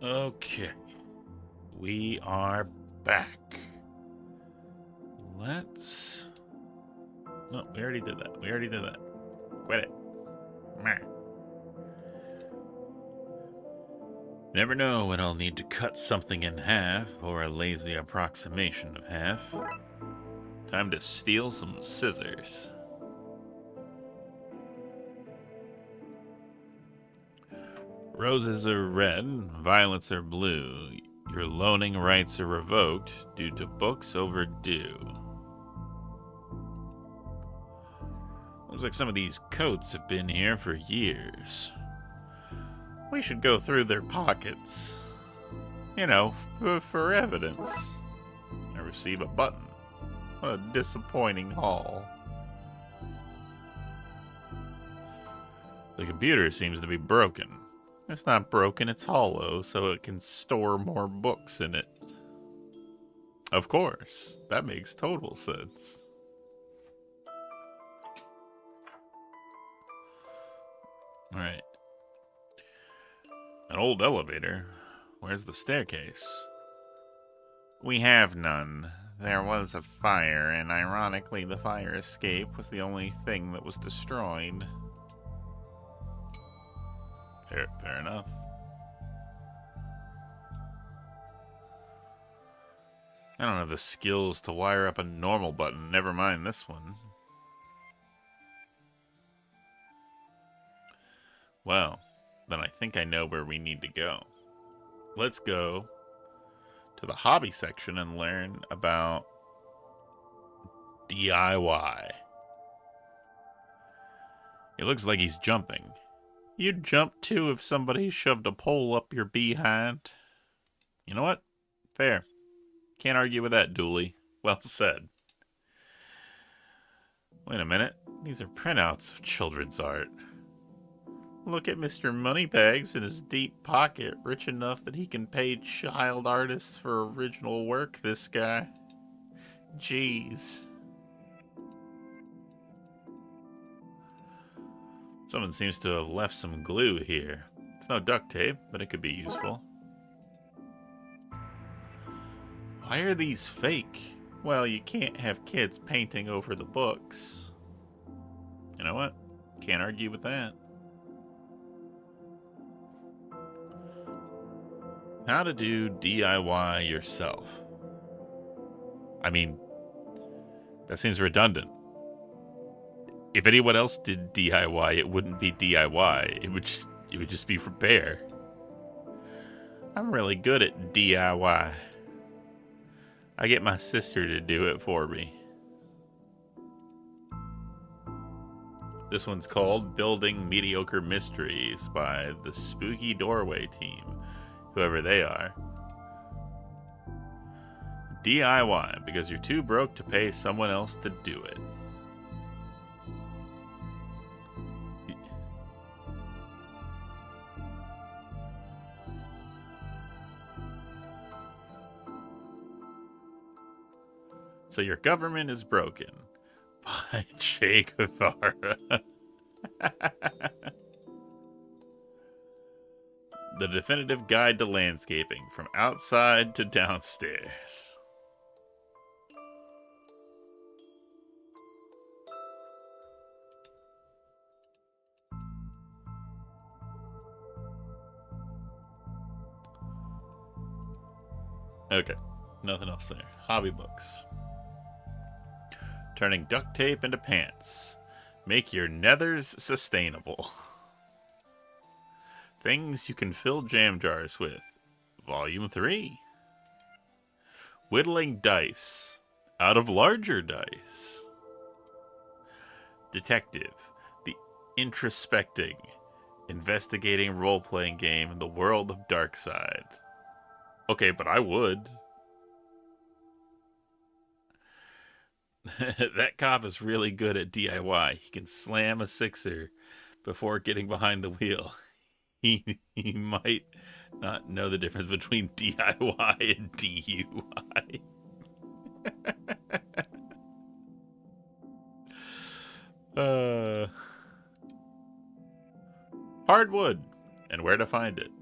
Okay. We are back. Let's... No, we already did that. We already did that. Quit it. Meh. Never know when I'll need to cut something in half, or a lazy approximation of half. Time to steal some scissors. Roses are red, violets are blue. Your loaning rights are revoked due to books overdue. Looks like some of these coats have been here for years. We should go through their pockets. You know, for evidence. I receive a button. What a disappointing haul. The computer seems to be broken. It's not broken, it's hollow, so it can store more books in it. Of course, that makes total sense. Alright. An old elevator. Where's the staircase? We have none. There was a fire, and ironically, the fire escape was the only thing that was destroyed. Fair enough. I don't have the skills to wire up a normal button, never mind this one. Well, then I think I know where we need to go. Let's go to the hobby section and learn about DIY. It looks like he's jumping. You'd jump too if somebody shoved a pole up your behind. You know what? Fair. Can't argue with that, Dooley. Well said. Wait a minute. These are printouts of children's art. Look at Mr. Moneybags in his deep pocket, rich enough that he can pay child artists for original work, this guy. Jeez. Someone seems to have left some glue here. It's no duct tape, but it could be useful. Why are these fake? Well, you can't have kids painting over the books. You know what? Can't argue with that. How to do DIY yourself. I mean, that seems redundant. If anyone else did DIY, it wouldn't be DIY. It would just be repair. I'm really good at DIY. I get my sister to do it for me. This one's called Building Mediocre Mysteries by the Spooky Doorway team, whoever they are. DIY, because you're too broke to pay someone else to do it. So your government is broken. By Che Guevara. The definitive guide to landscaping, from outside to downstairs. Okay, nothing else there. Hobby books. Turning duct tape into pants. Make your nethers sustainable. Things you can fill jam jars with. Volume 3. Whittling dice out of larger dice. Detective. The introspecting, investigating role-playing game in the world of Darkside. Okay, but I would. That cop is really good at DIY. He can slam a sixer before getting behind the wheel. He might not know the difference between DIY and DUI. Hardwood, and where to find it.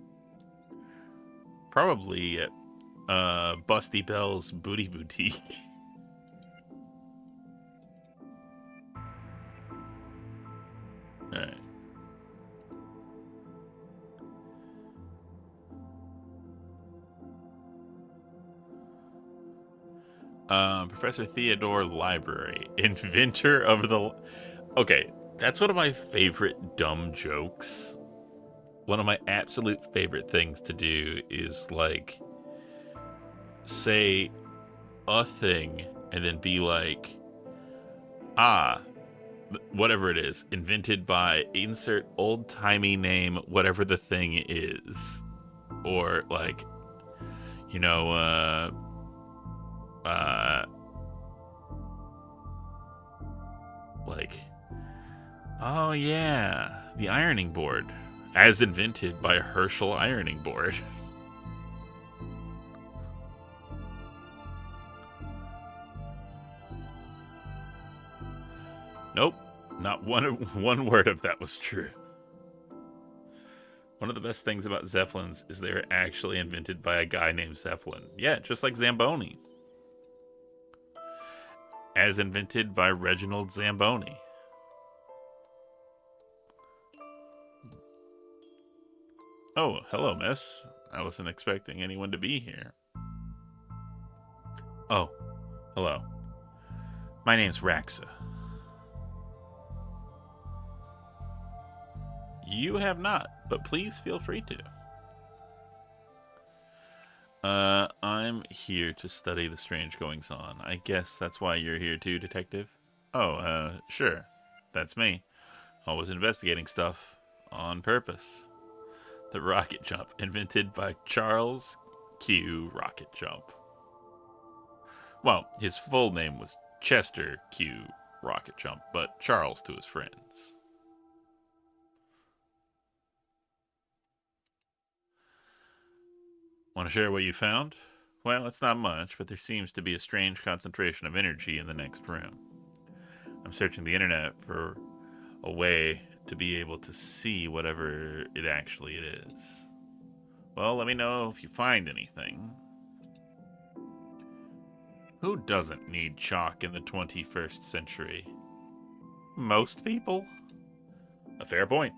Probably at Busty Bell's Booty Boutique. Alright. Professor Theodore Library, inventor of the. Okay, that's one of my favorite dumb jokes. One of my absolute favorite things to do is like say a thing and then be like, ah, whatever it is, invented by insert old timey name, whatever the thing is. Or like, you know, uh, like, oh yeah, the ironing board, as invented by Herschel ironing board. Nope, not one word of that was true. One of the best things about Zeppelins is they were actually invented by a guy named Zeppelin. Yeah, just like Zamboni. As invented by Reginald Zamboni. Oh, hello, miss. I wasn't expecting anyone to be here. Oh, hello. My name's Raxa. You have not, but please feel free to. I'm here to study the strange goings on. I guess that's why you're here too, detective? Oh, sure. That's me. Always investigating stuff. On purpose. The rocket jump, invented by Charles Q. Rocket Jump. Well, his full name was Chester Q. Rocket Jump, but Charles to his friends. Want to share what you found? Well, it's not much, but there seems to be a strange concentration of energy in the next room. I'm searching the internet for a way to be able to see whatever it actually is. Well, let me know if you find anything. Who doesn't need chalk in the 21st century? Most people? A fair point.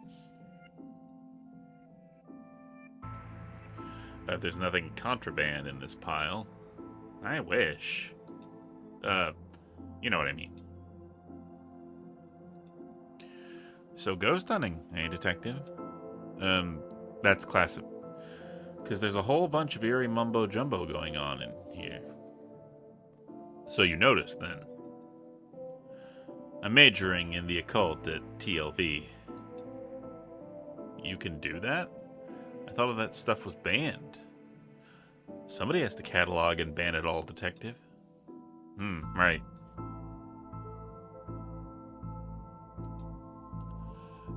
There's nothing contraband in this pile. I wish. Uh, you know what I mean. So ghost hunting, eh, detective? That's classic. Because there's a whole bunch of eerie mumbo jumbo going on in here. So you noticed then. I'm majoring in the occult at TLV. You can do that? I thought all that stuff was banned. Somebody has to catalog and ban it all, detective. Right.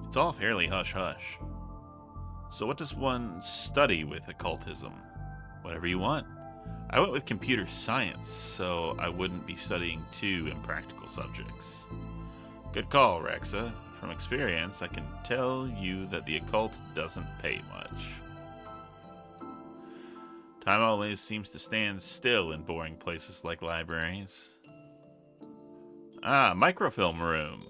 It's all fairly hush-hush. So what does one study with occultism? Whatever you want. I went with computer science, so I wouldn't be studying too impractical subjects. Good call, Rexa. From experience, I can tell you that the occult doesn't pay much. Time always seems to stand still in boring places like libraries. Ah, microfilm room.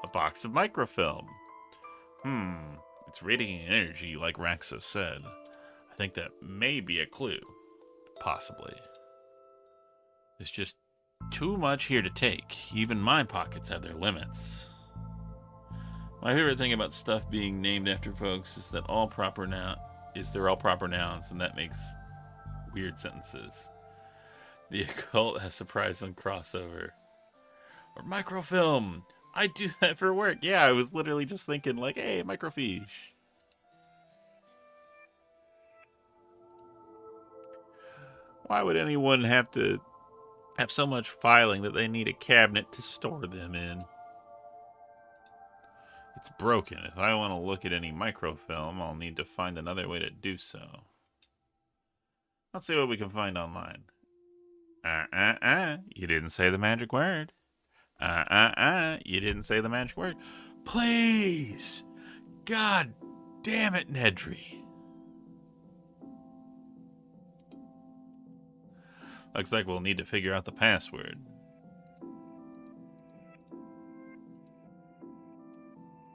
A box of microfilm. It's radiating energy like Raxa said. I think that may be a clue. Possibly. There's just too much here to take. Even my pockets have their limits. My favorite thing about stuff being named after folks is that they're all proper nouns, and that makes weird sentences. The occult has surprising crossover. Or microfilm. I do that for work. Yeah, I was literally just thinking like, hey, microfiche. Why would anyone have to have so much filing that they need a cabinet to store them in? It's broken. If I want to look at any microfilm, I'll need to find another way to do so. Let's see what we can find online. You didn't say the magic word. You didn't say the magic word. Please! God Damn it, Nedry. Looks like we'll need to figure out the password.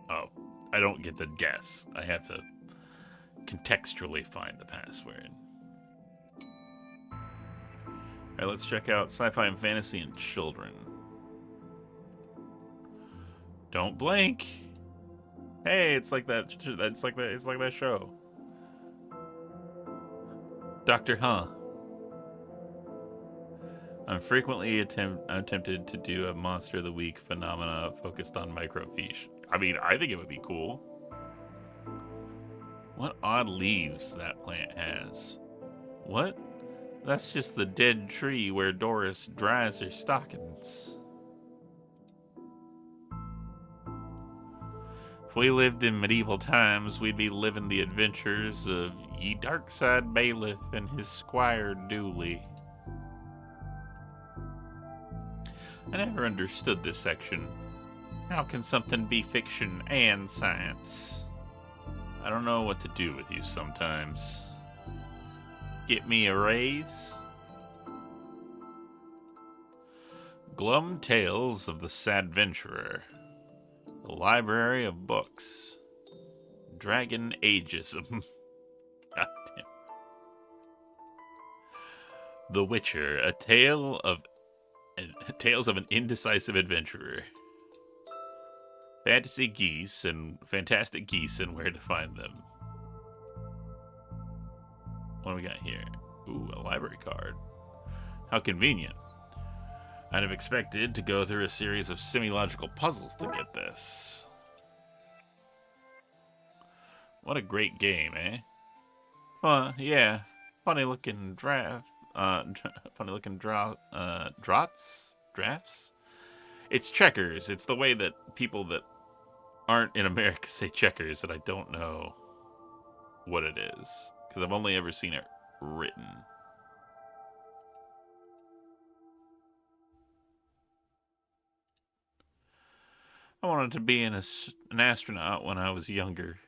Oh, I don't get to guess. I have to contextually find the password. Alright, let's check out sci-fi and fantasy and children. Don't blink. Hey, it's like that. It's like that show. Doctor Huh. I'm frequently attempted to do a Monster of the Week phenomena focused on microfiche. I mean, I think it would be cool. What odd leaves that plant has. What? That's just the dead tree where Doris dries her stockings. If we lived in medieval times, we'd be living the adventures of ye Darkside bailiff and his squire Dooley. I never understood this section. How can something be fiction and science? I don't know what to do with you sometimes. Get me a raise? Glum Tales of the Sadventurer. The Library of Books. Dragon Ageism. God damn. The Witcher, Tales of an Indecisive Adventurer. Fantastic geese and where to find them. What do we got here? Ooh, a library card. How convenient. I'd have expected to go through a series of semi-logical puzzles to get this. What a great game, eh? Yeah. Funny looking draft. Funny looking drafts? It's checkers. It's the way that people that aren't in America say checkers that I don't know what it is. Because I've only ever seen it written. I wanted to be an astronaut when I was younger.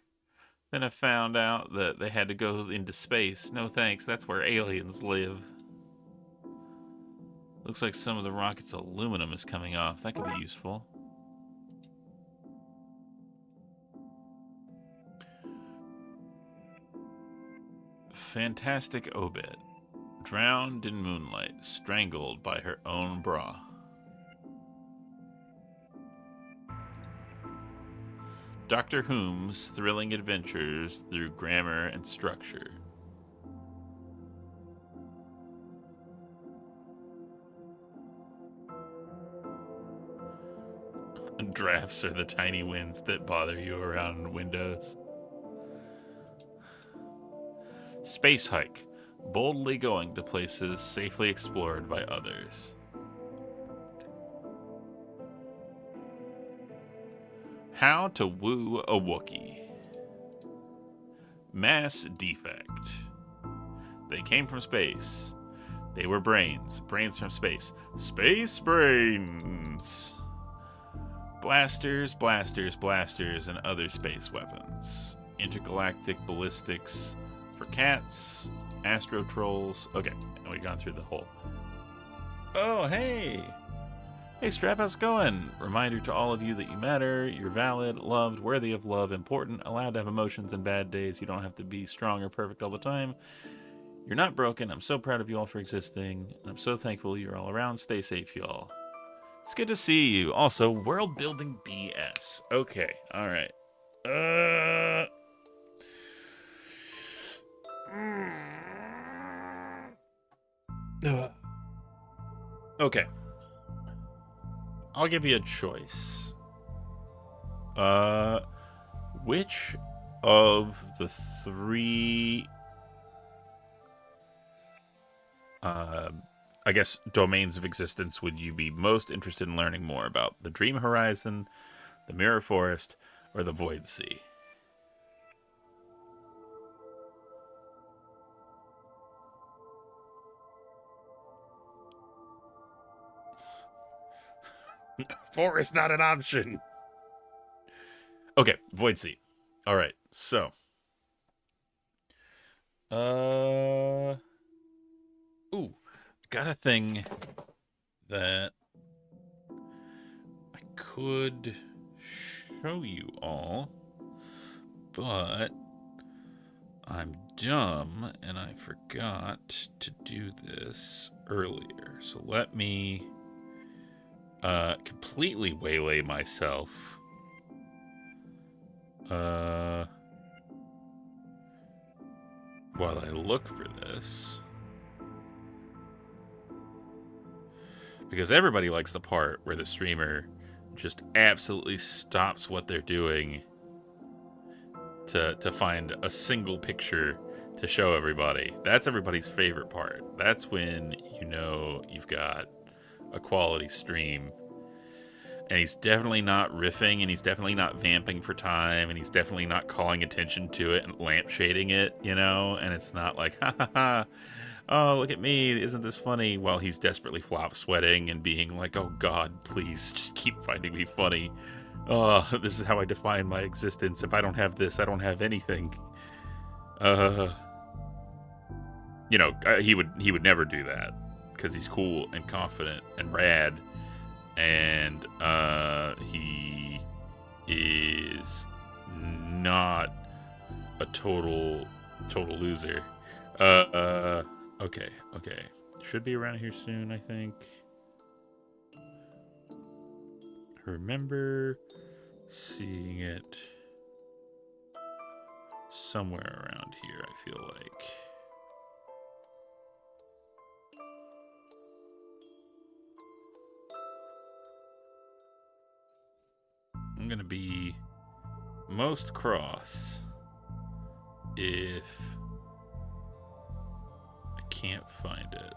Then I found out that they had to go into space. No thanks, that's where aliens live. Looks like some of the rocket's aluminum is coming off. That could be useful. Fantastic Obit. Drowned in moonlight, strangled by her own bra. Dr. Whom's thrilling adventures through grammar and structure. Drafts are the tiny winds that bother you around windows. Space hike. Boldly going to places safely explored by others. How to woo a Wookiee. Mass defect. They came from space. They were brains. Brains from space. Space brains! Blasters, and other space weapons. Intergalactic ballistics for cats. Astro trolls. Okay, and we've gone through the whole. Oh, hey! Hey, Strap, how's it going? Reminder to all of you that you matter, you're valid, loved, worthy of love, important, allowed to have emotions and bad days. You don't have to be strong or perfect all the time. You're not broken. I'm so proud of you all for existing. And I'm so thankful you're all around. Stay safe, y'all. It's good to see you. Also, world building BS. Okay, alright. Okay. I'll give you a choice. Which of the three, I guess, domains of existence would you be most interested in learning more about? The Dream Horizon, the Mirror Forest, or the Void Sea? Forest not an option. Okay, Void Sea. All right, so Uh, ooh, got a thing that I could show you all, but I'm dumb and I forgot to do this earlier. So let me completely waylay myself. Uh, while I look for this. Because everybody likes the part where the streamer just absolutely stops what they're doing to find a single picture to show everybody. That's everybody's favorite part. That's when you know you've got a quality stream. And he's definitely not riffing, and he's definitely not vamping for time, and he's definitely not calling attention to it and lampshading it, you know? And it's not like, ha ha ha, oh, look at me, isn't this funny? While he's desperately flop sweating and being like, oh god, please, just keep finding me funny. Oh, this is how I define my existence. If I don't have this, I don't have anything. Uh, he would never do that because he's cool and confident and rad, and he is not a total loser. Okay, okay. Should be around here soon, I think. I remember seeing it somewhere around here, I feel like. I'm gonna be most cross if I can't find it.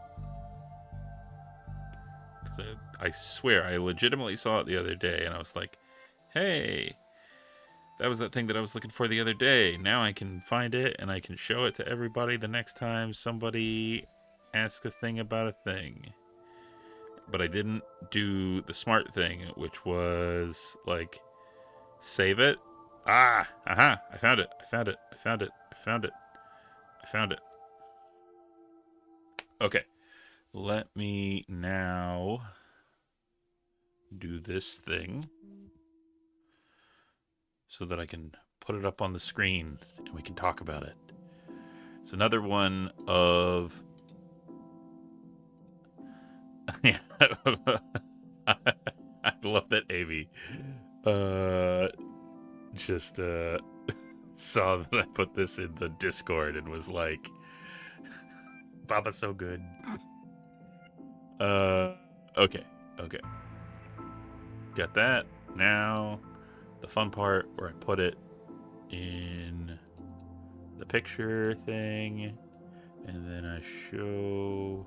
Because I swear, I legitimately saw it the other day, and I was like, hey, that was that thing that I was looking for the other day. Now I can find it, and I can show it to everybody the next time somebody asks a thing about a thing. But I didn't do the smart thing, which was, like, save it. Ah, aha, I found it, I found it, I found it, I found it, I found it. Okay, let me now do this thing so that I can put it up on the screen and we can talk about it. It's another one of. I love that Amy just saw that I put this in the Discord and was like, Baba's so good. Okay, okay. Got that. Now, the fun part where I put it in the picture thing, and then I show.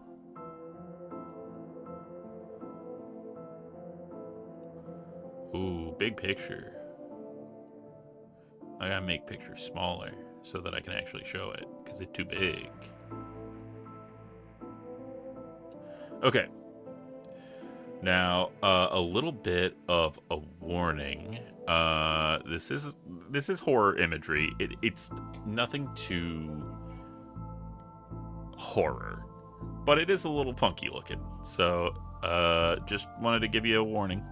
Ooh, big picture. I gotta make pictures smaller so that I can actually show it, because it's too big. Okay. Now, a little bit of a warning. This is horror imagery. It's nothing too horror, but it is a little funky looking. So, just wanted to give you a warning.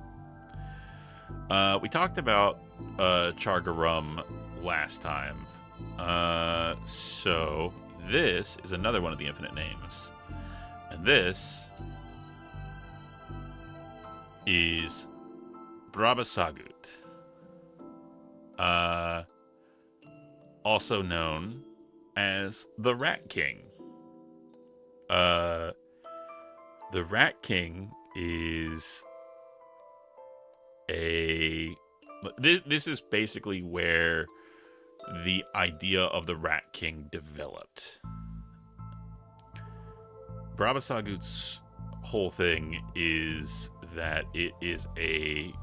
We talked about Chargarum last time. So this is another one of the infinite names, and this is Brabasagut, also known as the Rat King. The Rat King is this is basically where the idea of the Rat King developed. Brabasagut's whole thing is that it is a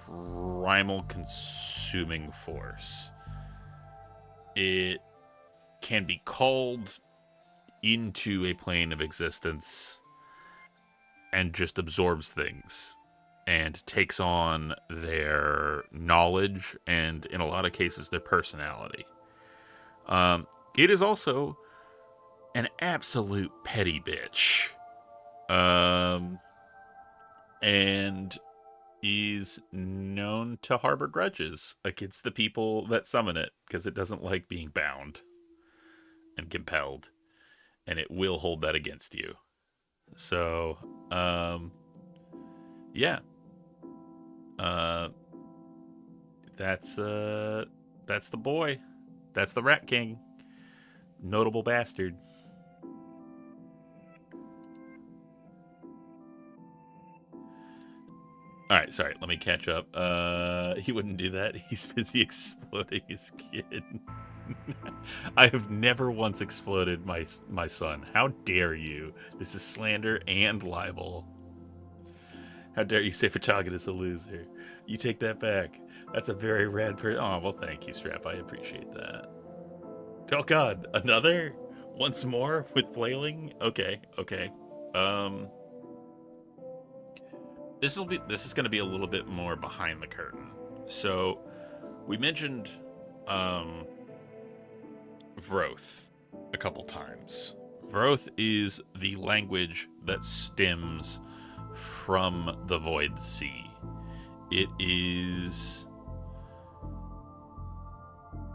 primal consuming force. It can be called into a plane of existence and just absorbs things and takes on their knowledge and, in a lot of cases, their personality. It is also an absolute petty bitch. Um, and is known to harbor grudges against the people that summon it because it doesn't like being bound and compelled, and it will hold that against you. So, um, yeah, uh, that's the boy. That's the Rat King. Notable bastard. All right, sorry. Let me catch up. He wouldn't do that. He's busy exploding his kid. I have never once exploded my son. How dare you? This is slander and libel. How dare you say Fatagan is a loser? You take that back. That's a very rad person. Oh, well, thank you, Strap. I appreciate that. Oh, God. Another? Once more with flailing? Okay, okay. Um, this is going to be a little bit more behind the curtain. So, we mentioned um, Vroth a couple times. Vroth is the language that stems from the Void Sea. It is,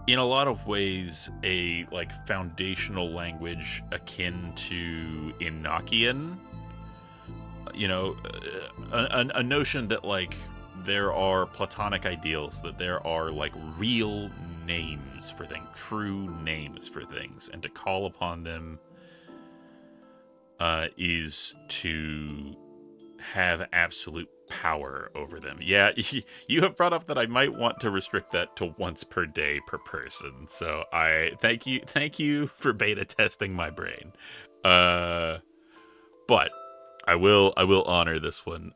in a lot of ways, a like foundational language akin to Enochian. You know, a notion that like there are platonic ideals, that there are like real names for things, true names for things, and to call upon them is to have absolute power over them. Yeah, you have brought up that I might want to restrict that to once per day per person. So I thank you for beta testing my brain. Uh, but I will honor this one.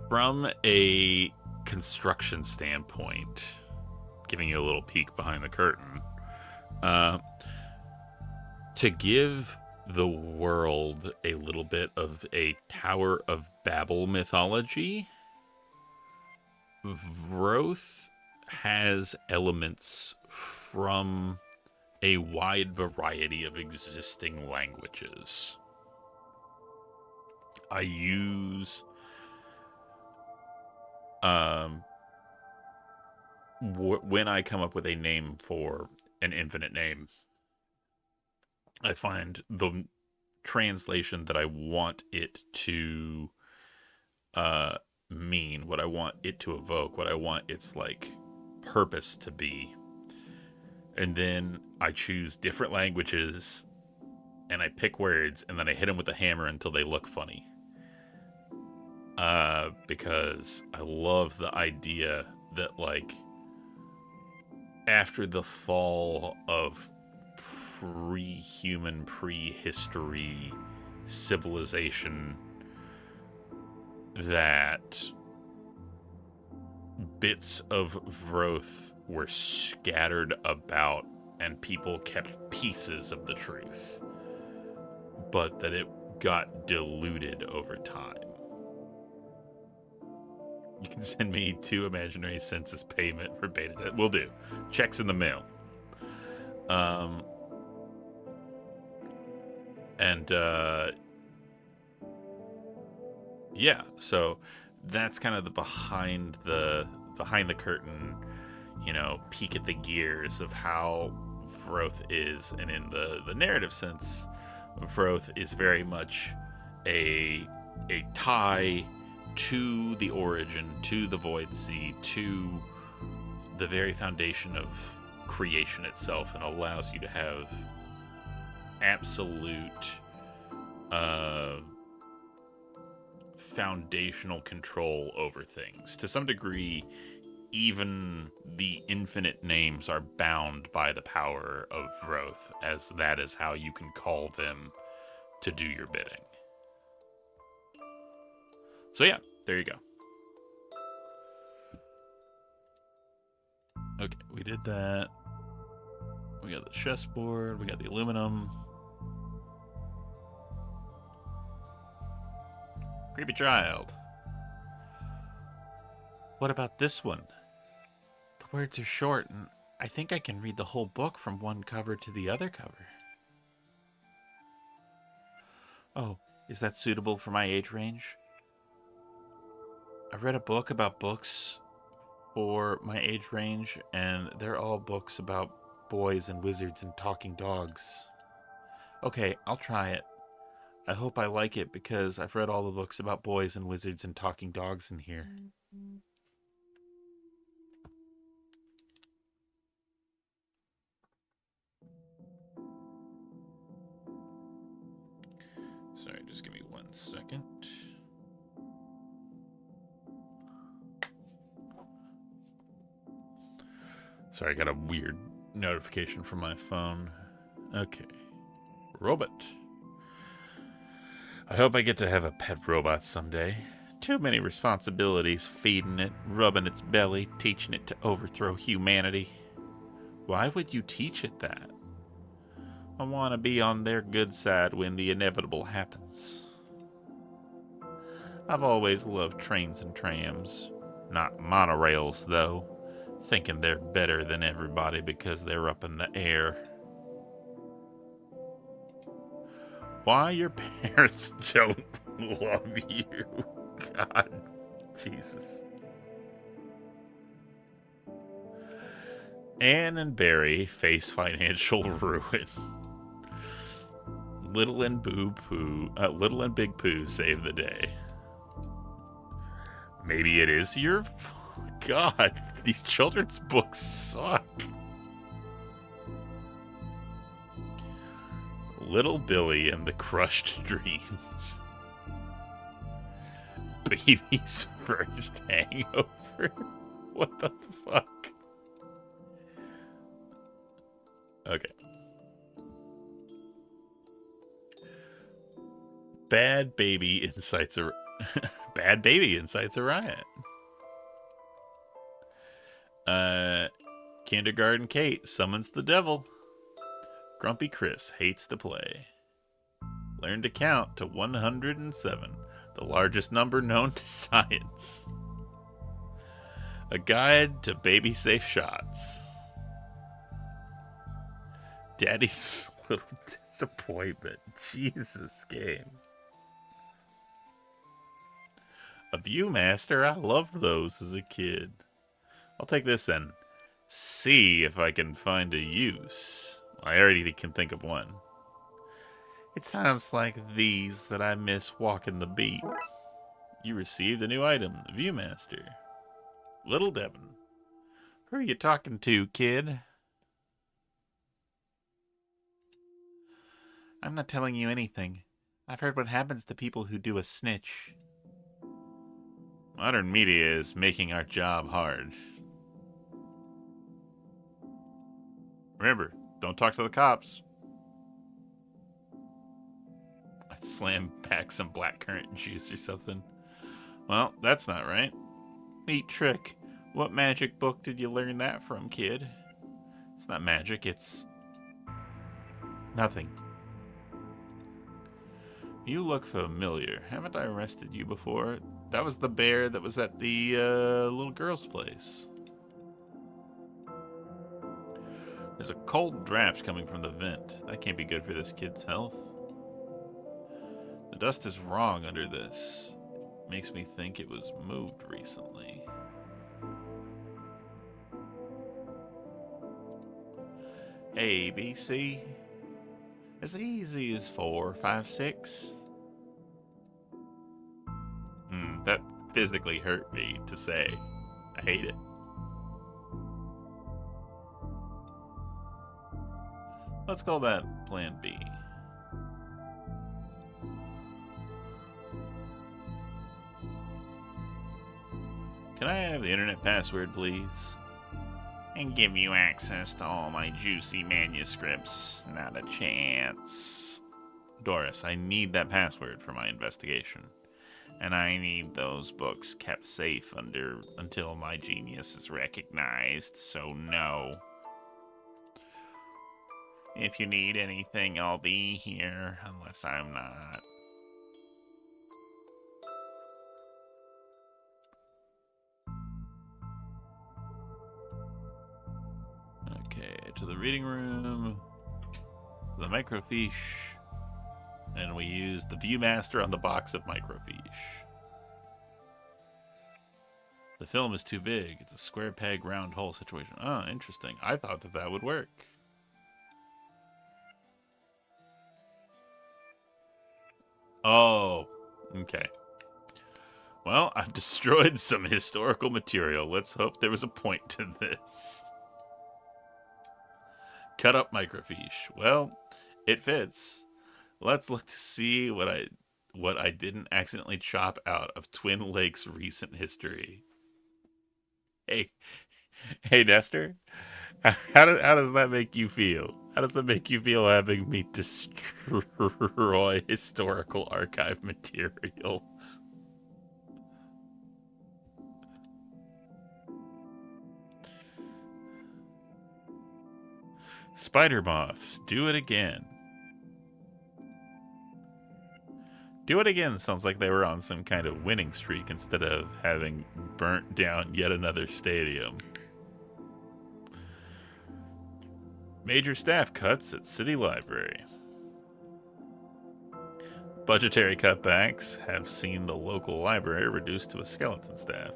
From a construction standpoint, giving you a little peek behind the curtain, uh, to give the world a little bit of a Tower of Babel mythology, Vroth has elements from a wide variety of existing languages. I use um, when I come up with a name for an infinite name, I find the translation that I want it to uh, mean, what I want it to evoke, what I want its like purpose to be. And then I choose different languages and I pick words and then I hit them with a hammer until they look funny. Because I love the idea that like after the fall of pre-human, prehistory civilization, that bits of Vroth were scattered about and people kept pieces of the truth, but that it got diluted over time. You can send me 2 imaginary census payment for beta. That will do. Checks in the mail. Um, and yeah, so that's kind of the behind the curtain, you know, peek at the gears of how Vroth is, and in the narrative sense, Vroth is very much a tie to the origin, to the Void Sea, to the very foundation of creation itself, and allows you to have absolute uh, foundational control over things. To some degree, even the infinite names are bound by the power of Vroth, as that is how you can call them to do your bidding. So yeah, there you go. Okay, we did that. We got the chessboard, we got the aluminum. Creepy child. What about this one? The words are short and I think I can read the whole book from one cover to the other cover. Oh, is that suitable for my age range? I read a book about books for my age range, and they're all books about boys and wizards and talking dogs. Okay, I'll try it. I hope I like it because I've read all the books about boys and wizards and talking dogs in here. Sorry, just give me 1 second. Sorry, I got a weird notification from my phone. Okay. Robot. I hope I get to have a pet robot someday. Too many responsibilities feeding it, rubbing its belly, teaching it to overthrow humanity. Why would you teach it that? I want to be on their good side when the inevitable happens. I've always loved trains and trams. Not monorails, though. Thinking they're better than everybody because they're up in the air. Why your parents don't love you. God, Jesus. Anne and Barry face financial ruin. Little and Big Pooh save the day. Maybe it is your. God, these children's books suck. Little Billy and the Crushed Dreams. Baby's first hangover. What the fuck? Okay. Bad baby incites a bad baby incites a riot. Kindergarten Kate summons the devil. Grumpy Chris hates to play. Learn to count to 107, the largest number known to science. A guide to baby safe shots. Daddy's little disappointment. Jesus, game. A Viewmaster, I loved those as a kid. I'll take this and see if I can find a use. I already can think of one. It's times like these that I miss walking the beat. You received a new item, Viewmaster. Little Devon. Who are you talking to, kid? I'm not telling you anything. I've heard what happens to people who do a snitch. Modern media is making our job hard. Remember, don't talk to the cops. I slammed back some blackcurrant juice or something. Well, that's not right. Neat trick. What magic book did you learn that from, kid? It's not magic, it's nothing. You look familiar. Haven't I arrested you before? That was the bear that was at the little girl's place. There's a cold draft coming from the vent. That can't be good for this kid's health. The dust is wrong under this. Makes me think it was moved recently. A, B, C. As easy as 4, 5, 6. That physically hurt me to say. I hate it. Let's call that Plan B. Can I have the internet password, please? And give you access to all my juicy manuscripts. Not a chance. Doris, I need that password for my investigation. And I need those books kept safe until my genius is recognized, so no. If you need anything, I'll be here, unless I'm not. Okay, to the reading room, the microfiche, and we use the Viewmaster on the box of microfiche. The film is too big. It's a square peg, round hole situation. Oh, interesting. I thought that would work. Oh, okay. Well, I've destroyed some historical material. Let's hope there was a point to this. Cut up microfiche. Well, it fits. Let's look to see what I didn't accidentally chop out of Twin Lakes' recent history. Hey, hey, Nestor. How does that make you feel? How does that make you feel having me destroy historical archive material? Spider moths, do it again. Do it again sounds like they were on some kind of winning streak instead of having burnt down yet another stadium. Major staff cuts at City Library. Budgetary cutbacks have seen the local library reduced to a skeleton staff.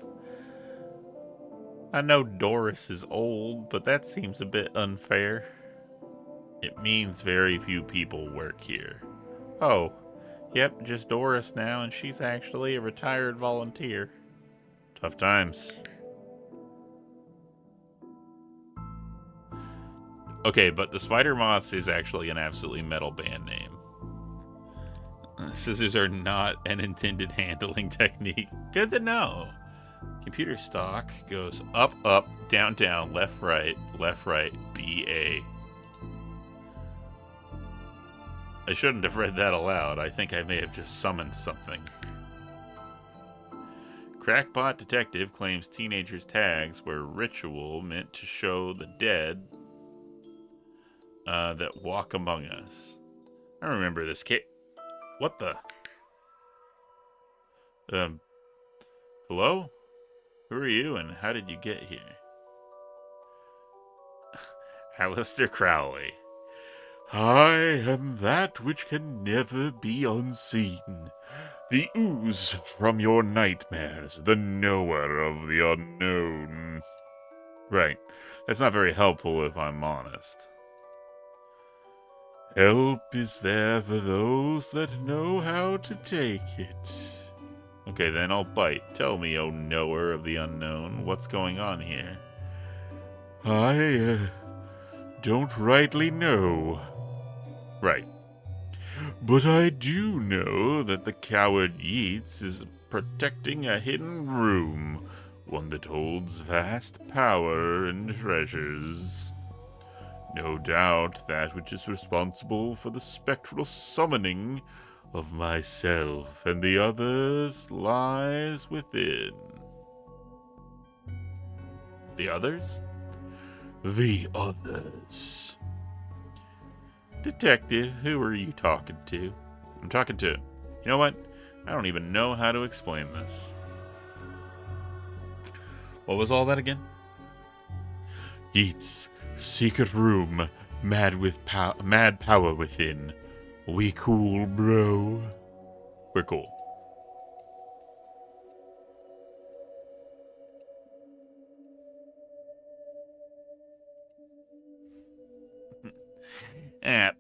I know Doris is old, but that seems a bit unfair. It means very few people work here. Oh, yep, just Doris now, and she's actually a retired volunteer. Tough times. Okay, but the Spider Moths is actually an absolutely metal band name. Scissors are not an intended handling technique. Good to know. Computer stock goes up, up, down, down, left, right, BA. I shouldn't have read that aloud. I think I may have just summoned something. Crackpot detective claims teenagers' tags were ritual meant to show the dead that walk among us. I remember this kid. What the? Hello? Who are you and how did you get here? Alistair Crowley. I am that which can never be unseen. The ooze from your nightmares, the knower of the unknown. Right. That's not very helpful if I'm honest. Help is there for those that know how to take it. Okay, then I'll bite. Tell me, O knower of the unknown, what's going on here? I don't rightly know. Right. But I do know that the coward Yeats is protecting a hidden room, one that holds vast power and treasures. No doubt that which is responsible for the spectral summoning of myself and the others lies within. The others? The others. Detective, who are you talking to? I'm talking to... You know what? I don't even know how to explain this. What was all that again? Yeats, secret room, mad power within. We cool, bro. We're cool.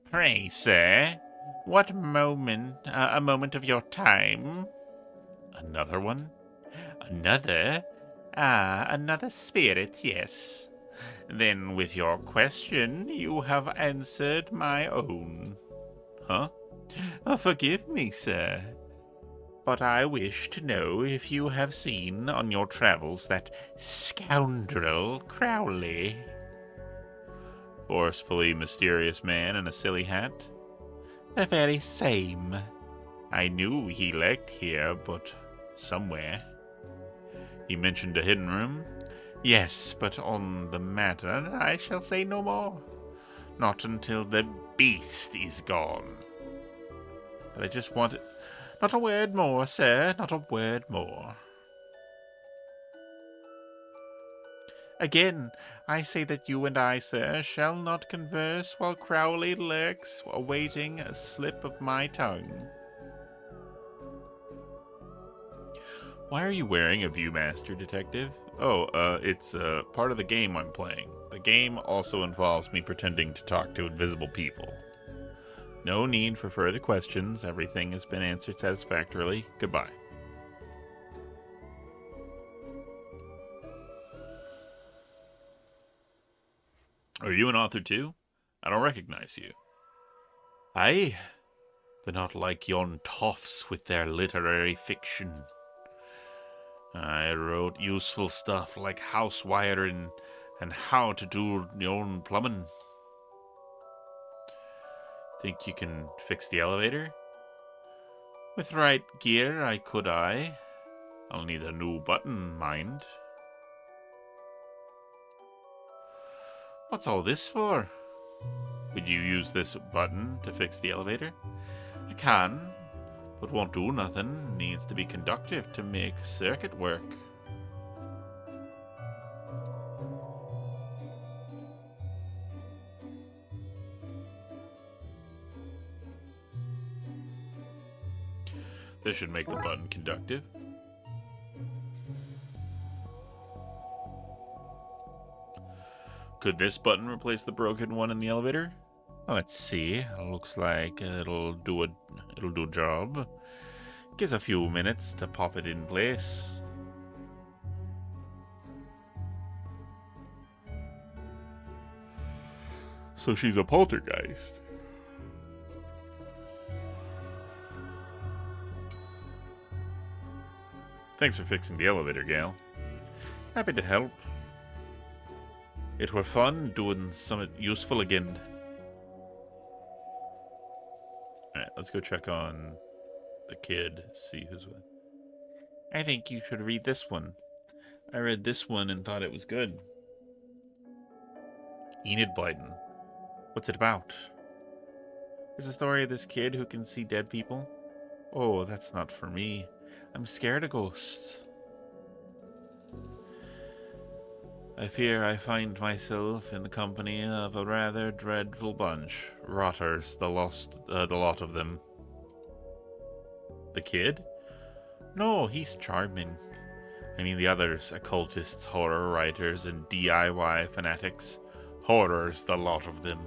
Pray, sir, what moment, a moment of your time? Another one? Another? Ah, another spirit, yes. Then with your question, you have answered my own. Huh? Forgive me, sir, but I wish to know if you have seen on your travels that scoundrel Crowley. Forcefully mysterious man in a silly hat. The very same. I knew he lurked here, but somewhere. He mentioned a hidden room. Yes, but on the matter I shall say no more. Not until the beast is gone. But I just wanted... Not a word more, sir, not a word more. Again, I say that you and I, sir, shall not converse while Crowley lurks, awaiting a slip of my tongue. Why are you wearing a Viewmaster, Detective? Oh, it's part of the game I'm playing. The game also involves me pretending to talk to invisible people. No need for further questions. Everything has been answered satisfactorily. Goodbye. Are you an author too? I don't recognize you. Aye, but not like yon toffs with their literary fiction. I wrote useful stuff like house wiring and how to do your own plumbing. Think you can fix the elevator? With right gear, I. I'll need a new button, mind. What's all this for? Would you use this button to fix the elevator? I can, but won't do nothing. Needs to be conductive to make circuit work. This should make the button conductive. Could this button replace the broken one in the elevator? Let's see. Looks like it'll do a job. Gives a few minutes to pop it in place. So she's a poltergeist. Thanks for fixing the elevator, Gail. Happy to help. It were fun doing something useful again. Alright, let's go check on the kid, see who's with. I think you should read this one. I read this one and thought it was good. Enid Blyton. What's it about? It's a story of this kid who can see dead people. Oh, that's not for me. I'm scared of ghosts. I fear I find myself in the company of a rather dreadful bunch. Rotters, the lot of them. The kid? No, he's charming. I mean the others, occultists, horror writers, and DIY fanatics. Horrors, the lot of them.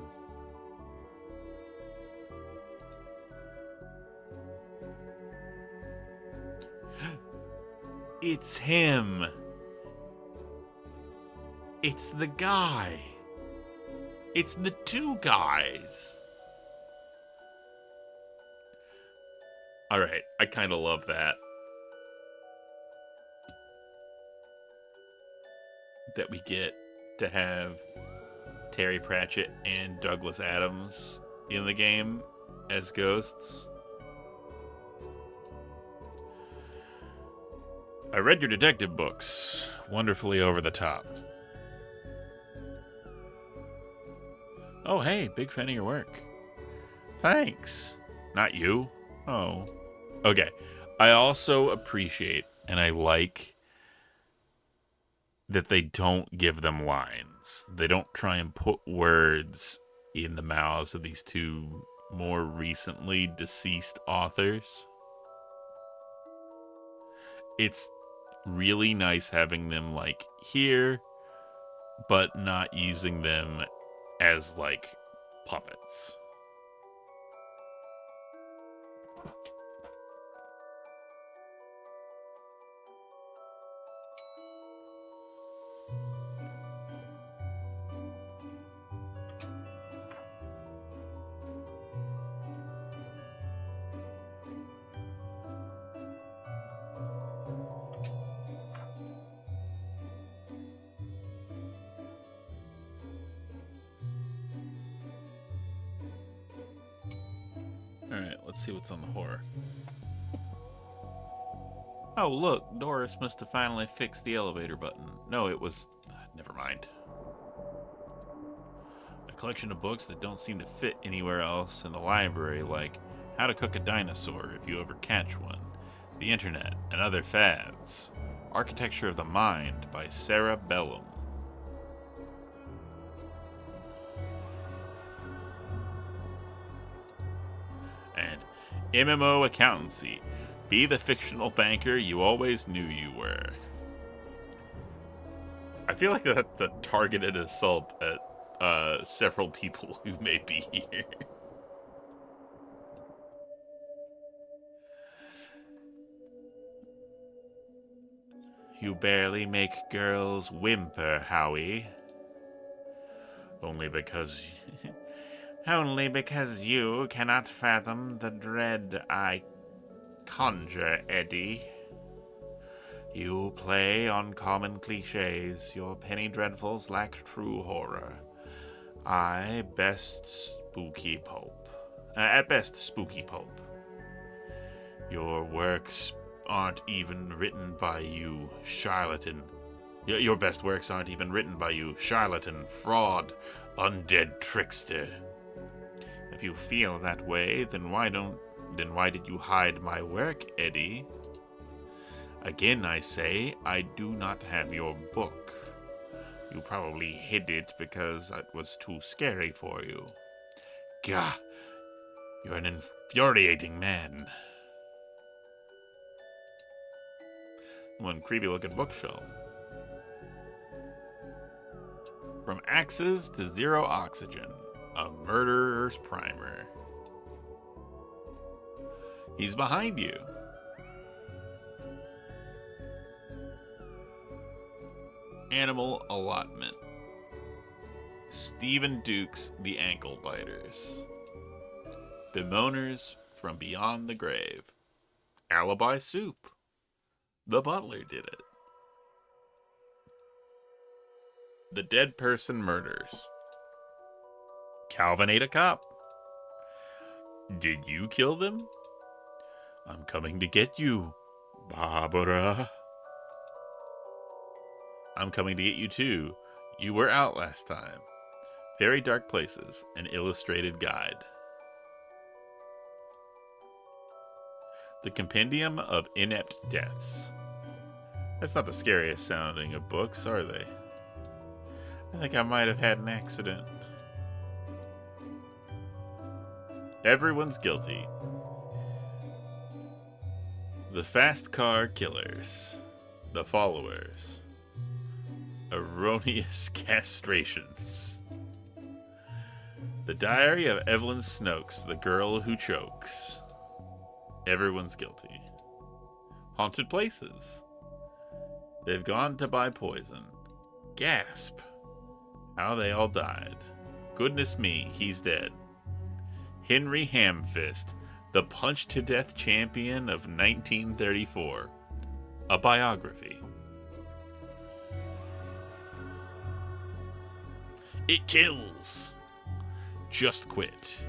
It's him. It's the guy. It's the two guys. Alright, I kind of love that. That we get to have Terry Pratchett and Douglas Adams in the game as ghosts. I read your detective books. Wonderfully over the top. Oh, hey, big fan of your work. Thanks. Not you. Oh. Okay. I also appreciate and I like that they don't give them lines. They don't try and put words in the mouths of these two more recently deceased authors. It's really nice having them like here, but not using them as like puppets. Alright, let's see what's on the horror. Oh, look, Doris must have finally fixed the elevator button. No, it was... never mind. A collection of books that don't seem to fit anywhere else in the library, like How to Cook a Dinosaur If You Ever Catch One, The Internet, and Other Fads. Architecture of the Mind by Sarah Bellum. MMO accountancy. Be the fictional banker you always knew you were. I feel like that's a targeted assault at several people who may be here. You barely make girls whimper, Howie. Only because Only because you cannot fathom the dread I conjure, Eddie. You play on common cliches. Your penny dreadfuls lack true horror. I best spooky pulp. At best, spooky pulp. Your works aren't even written by you, charlatan. Your best works aren't even written by you, charlatan, fraud, undead trickster. If you feel that way, then why did you hide my work, Eddie? Again, I say, I do not have your book. You probably hid it because it was too scary for you. Gah, you're an infuriating man. One creepy looking bookshelf. From Axes to Zero Oxygen, a murderer's primer. He's behind you. Animal allotment. Stephen Duke's The Ankle Biters. Bemoaners from Beyond the Grave. Alibi Soup. The butler did it. The Dead Person Murders. Calvin ate a cop. Did you kill them? I'm coming to get you, Barbara. I'm coming to get you too. You were out last time. Very Dark Places, an illustrated guide. The Compendium of Inept Deaths. That's not the scariest sounding of books, are they? I think I might have had an accident. Everyone's Guilty. The Fast Car Killers. The Followers. Erroneous Castrations. The Diary of Evelyn Snokes, the Girl Who Chokes. Everyone's Guilty. Haunted Places. They've gone to buy poison. Gasp. How they all died. Goodness me, he's dead. Henry Hamfist, the punch-to-death champion of 1934. A biography. It kills. Just Quit.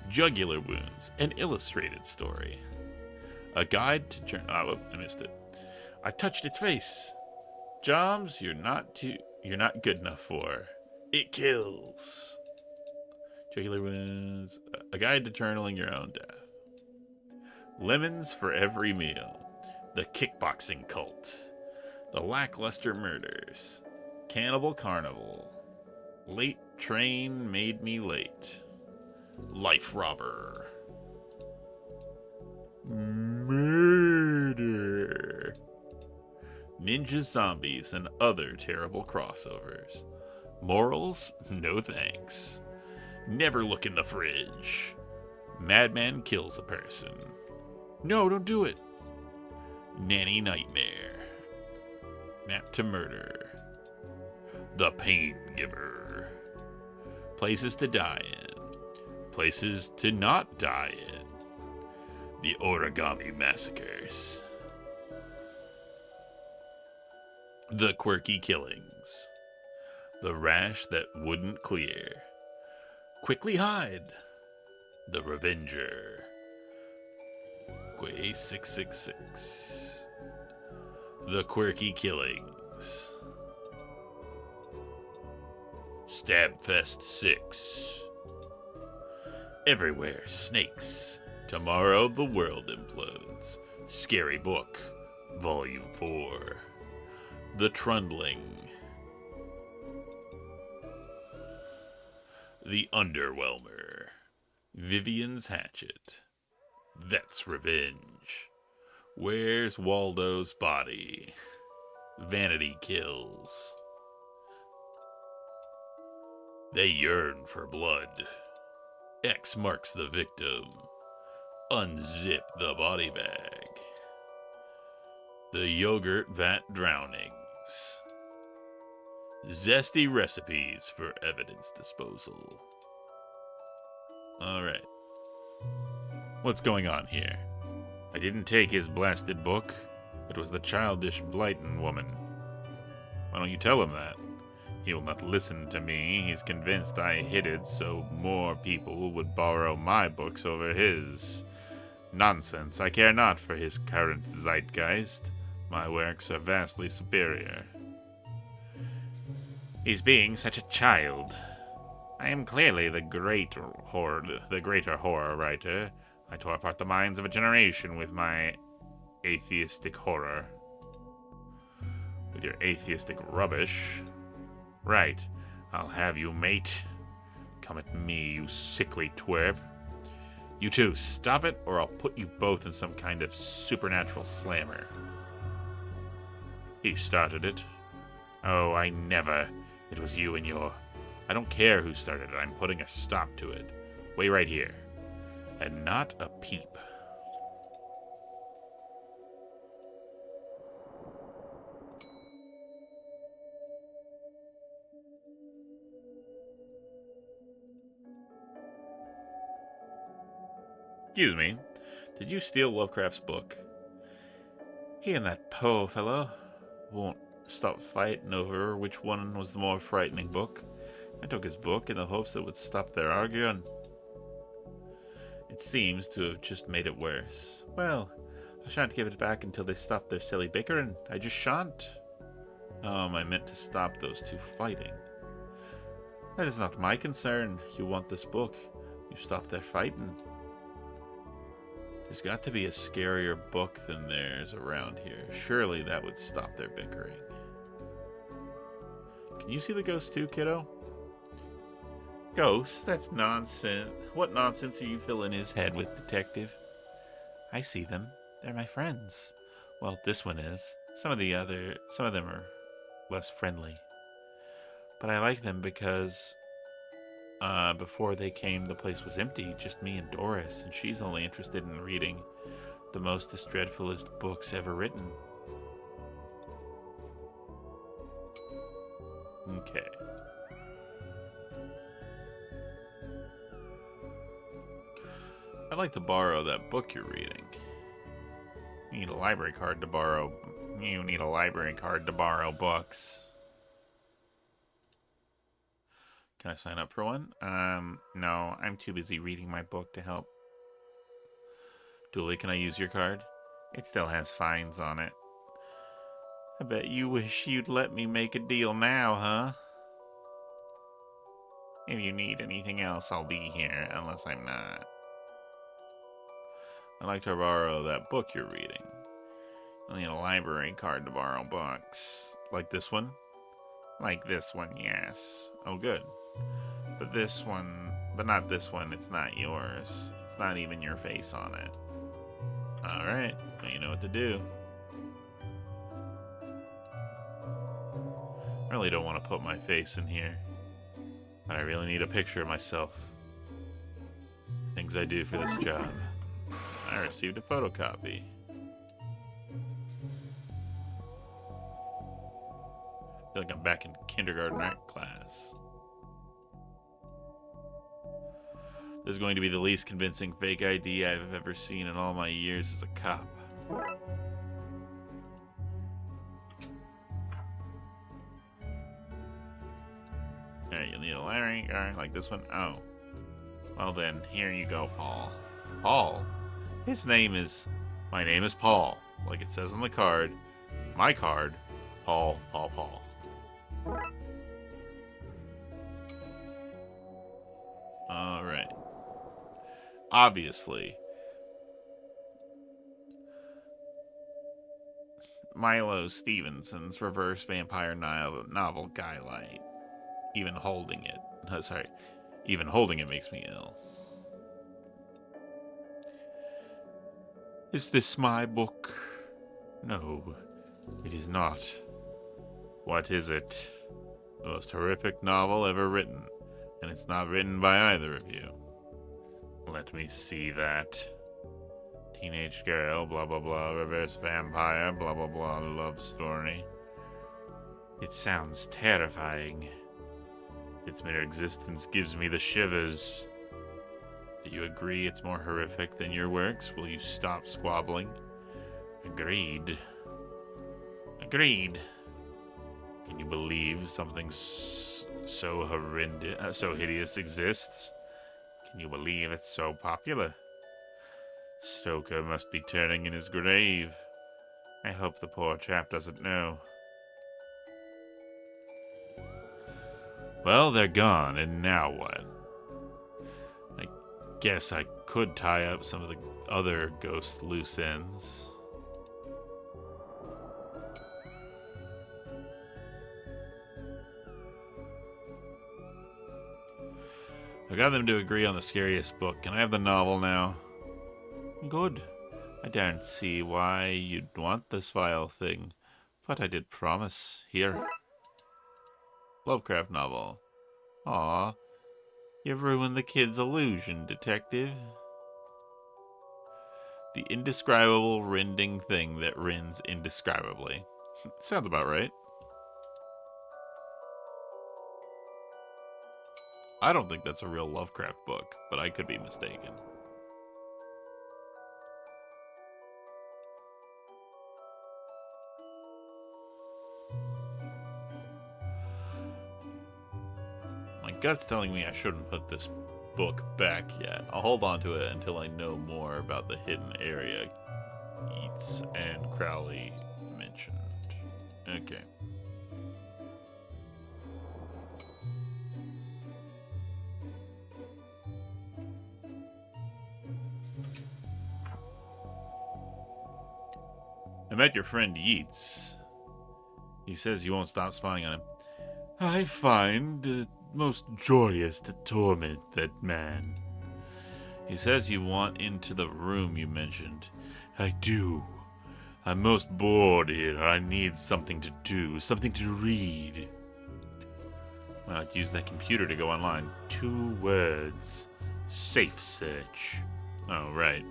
Jugular Wounds, an illustrated story. A guide to oh, I missed it. I touched its face. Jobs you're not good enough for. It kills. Jugular Wounds, a guide to journaling your own death. Lemons for every meal. The Kickboxing Cult. The Lackluster Murders. Cannibal Carnival. Late Train Made Me Late. Life Robber. Murder. Ninja Zombies and other terrible crossovers. Morals? No thanks. Never look in the fridge. Madman kills a person. No, don't do it. Nanny Nightmare. Map to Murder. The Pain Giver. Places to die in. Places to not die in. The Origami Massacres. The Quirky Killings. The Rash That Wouldn't Clear. Quickly Hide. The Revenger. Quay 666. The Quirky Killings. Stabfest 6. Everywhere snakes. Tomorrow the world implodes. Scary Book, Volume 4. The Trundling. The Underwhelmer. Vivian's Hatchet. That's revenge. Where's Waldo's body? Vanity kills. They yearn for blood. X marks the victim. Unzip the body bag. The yogurt vat drownings. Zesty recipes for evidence disposal. Alright. What's going on here? I didn't take his blasted book. It was the childish Blighton woman. Why don't you tell him that? He will not listen to me. He's convinced I hid it so more people would borrow my books over his. Nonsense. I care not for his current zeitgeist. My works are vastly superior. He's being such a child. I am clearly the greater horror writer. I tore apart the minds of a generation with my atheistic horror. With your atheistic rubbish. Right. I'll have you, mate. Come at me, you sickly twerp. You two, stop it, or I'll put you both in some kind of supernatural slammer. He started it. Oh, I never. It was you and your... I don't care who started it. I'm putting a stop to it. Wait right here. And not a peep. Excuse me. Did you steal Lovecraft's book? He and that Poe fellow won't stop fighting over which one was the more frightening book. I took his book in the hopes it would stop their arguing. It seems to have just made it worse. Well, I shan't give it back until they stop their silly bickering. I just shan't. I meant to stop those two fighting. That is not my concern. You want this book. You stop their fighting. There's got to be a scarier book than theirs around here. Surely that would stop their bickering. Can you see the ghost too, kiddo? Ghosts? That's nonsense. What nonsense are you filling his head with, detective? I see them. They're my friends. Well, this one is. Some of them are less friendly. But I like them because before they came, the place was empty, just me and Doris, and she's only interested in reading the most dreadfulest books ever written. Okay. I'd like to borrow that book you're reading. You need a library card to borrow. You need a library card to borrow books. Can I sign up for one? No, I'm too busy reading my book to help. Dooley, can I use your card? It still has fines on it. I bet you wish you'd let me make a deal now, huh? If you need anything else, I'll be here, unless I'm not. I'd like to borrow that book you're reading. I need a library card to borrow books. Like this one? Like this one, yes. Oh, good. But this one, but not this one, it's not yours. It's not even your face on it. Alright, well, you know what to do. I really don't want to put my face in here. But I really need a picture of myself. Things I do for this job. I received a photocopy. I feel like I'm back in kindergarten art class. This is going to be the least convincing fake ID I've ever seen in all my years as a cop. Alright, you'll need a library card like this one. Oh. Well then, here you go, Paul. Paul? His name is... My name is Paul. Like it says on the card. My card. Paul. Alright. Obviously. Milo Stevenson's reverse vampire novel Guy Even holding it. Even holding it makes me ill. Is this my book? No, it is not. What is it? The most horrific novel ever written, and it's not written by either of you. Let me see that. Teenage girl, blah blah blah, reverse vampire, blah blah blah, love story. It sounds terrifying. Its mere existence gives me the shivers. Do you agree it's more horrific than your works? Will you stop squabbling? Agreed. Agreed. Can you believe something so horrendous, so hideous exists? Can you believe it's so popular? Stoker must be turning in his grave. I hope the poor chap doesn't know. Well, they're gone, and now what? I guess I could tie up some of the other ghost loose ends. I got them to agree on the scariest book. Can I have the novel now? Good. I daren't see why you'd want this vile thing, but I did promise. Here. Lovecraft novel. Aw, you've ruined the kid's illusion, detective. The indescribable rending thing that rends indescribably. Sounds about right. I don't think that's a real Lovecraft book, but I could be mistaken. My gut's telling me I shouldn't put this book back yet. I'll hold on to it until I know more about the hidden area Yeats and Crowley mentioned. Okay. I met your friend Yeats. He says you won't stop spying on him. I find it most joyous to torment that man. He says you want into the room you mentioned. I do. I'm most bored here. I need something to do, something to read. Why not use that computer to go online? 2 words. Safe search. Oh, right.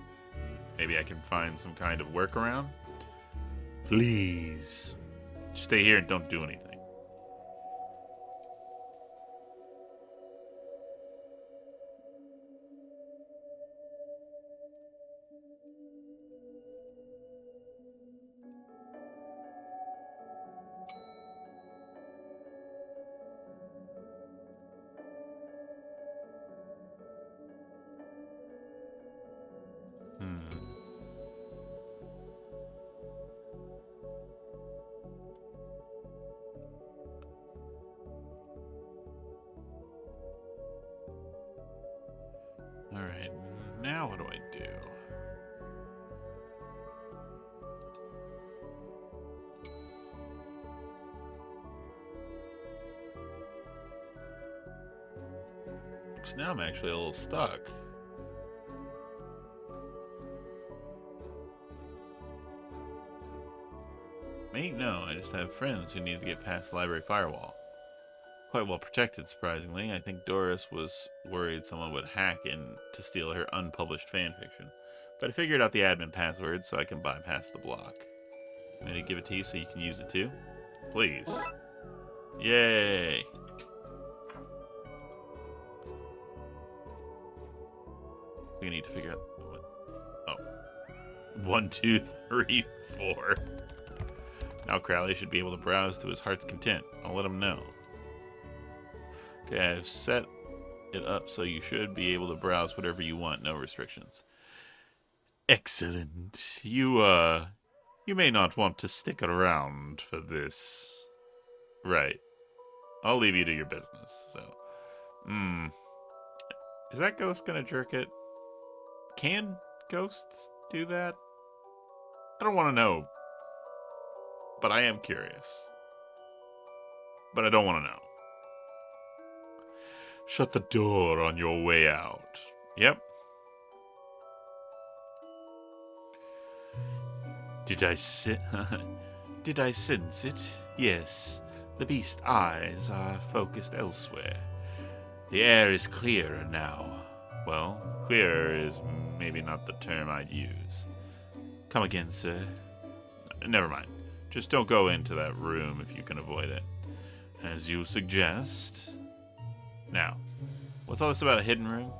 Maybe I can find some kind of workaround? Please. Just stay here and don't do anything. Alright, now what do I do? Because now I'm actually a little stuck. Me? No, I just have friends who need to get past the library firewall. Quite well protected, surprisingly. I think Doris was worried someone would hack in to steal her unpublished fanfiction. But I figured out the admin password so I can bypass the block. I'm going to give it to you so you can use it too? Please. Yay! We need to figure out what. Oh. 1, 2, 3, 4. Now Crowley should be able to browse to his heart's content. I'll let him know. Okay, I've set it up so you should be able to browse whatever you want, no restrictions. Excellent. You may not want to stick around for this. Right. I'll leave you to your business, so. Is that ghost gonna jerk it? Can ghosts do that? I don't want to know. But I am curious. But I don't want to know. Shut the door on your way out. Yep. Did I si- Did I sense it? Yes. The beast's eyes are focused elsewhere. The air is clearer now. Well, clearer is maybe not the term I'd use. Come again, sir. Never mind. Just don't go into that room if you can avoid it. As you suggest. Now, what's all this about a hidden room?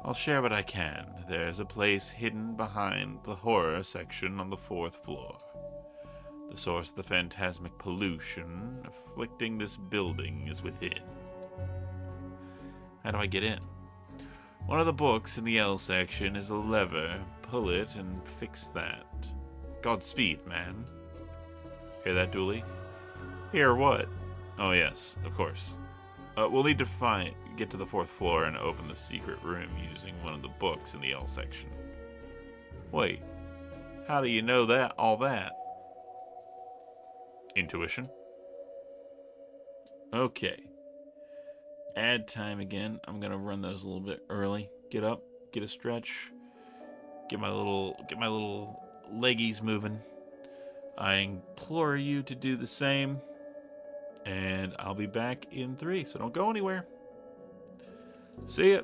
I'll share what I can. There's a place hidden behind the horror section on the fourth floor. The source of the phantasmic pollution afflicting this building is within. How do I get in? One of the books in the L section is a lever. Pull it and fix that. Godspeed, man. Hear that, Dooley? Hear what? Oh, yes, of course. We'll need to get to the fourth floor and open the secret room using one of the books in the L section. Wait, how do you know all that? Intuition. Okay. Add time again. I'm gonna run those a little bit early. Get up, get a stretch, get my little leggies moving. I implore you to do the same, and I'll be back in 3, so don't go anywhere. See ya.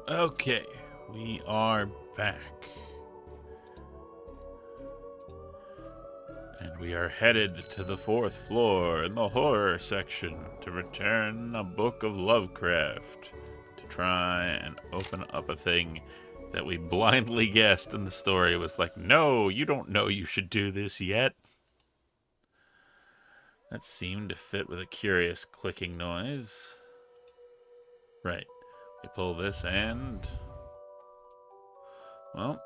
Okay, we are back. And we are headed to the 4th floor in the horror section to return a book of Lovecraft to try and open up a thing that we blindly guessed in the story was like, no, you don't know you should do this yet. That seemed to fit with a curious clicking noise. Right. We pull this and... well,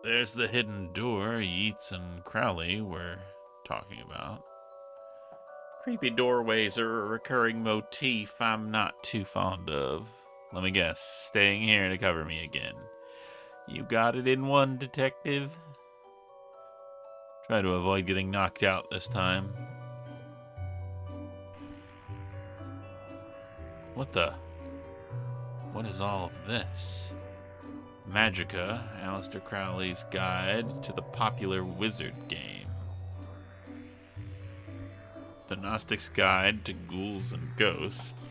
there's the hidden door Yeats and Crowley were talking about. Creepy doorways are a recurring motif I'm not too fond of. Let me guess, staying here to cover me again. You got it in one, detective? Try to avoid getting knocked out this time. What the? What is all of this? Magica, Aleister Crowley's guide to the popular wizard game. The Gnostic's Guide to Ghouls and Ghosts.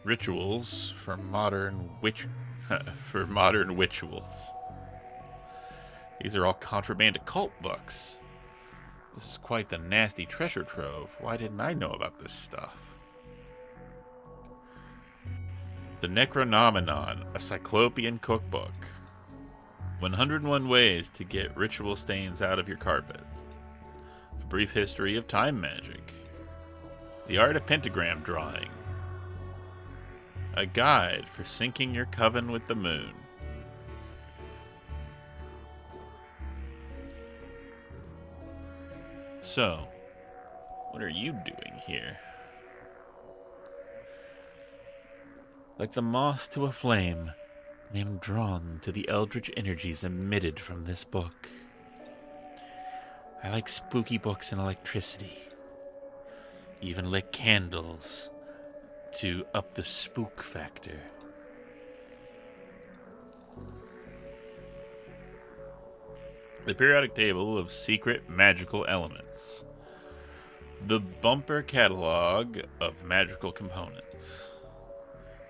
Rituals for modern rituals. These are all contraband occult books. This is quite the nasty treasure trove. Why didn't I know about this stuff? The Necronominon, a Cyclopean cookbook. 101 ways to get ritual stains out of your carpet. A brief history of time magic. The art of pentagram drawing. A guide for syncing your coven with the moon. So, what are you doing here? Like the moth to a flame, I am drawn to the eldritch energies emitted from this book. I like spooky books and electricity. Even lit candles to up the spook factor. The periodic table of secret magical elements. The bumper catalog of magical components.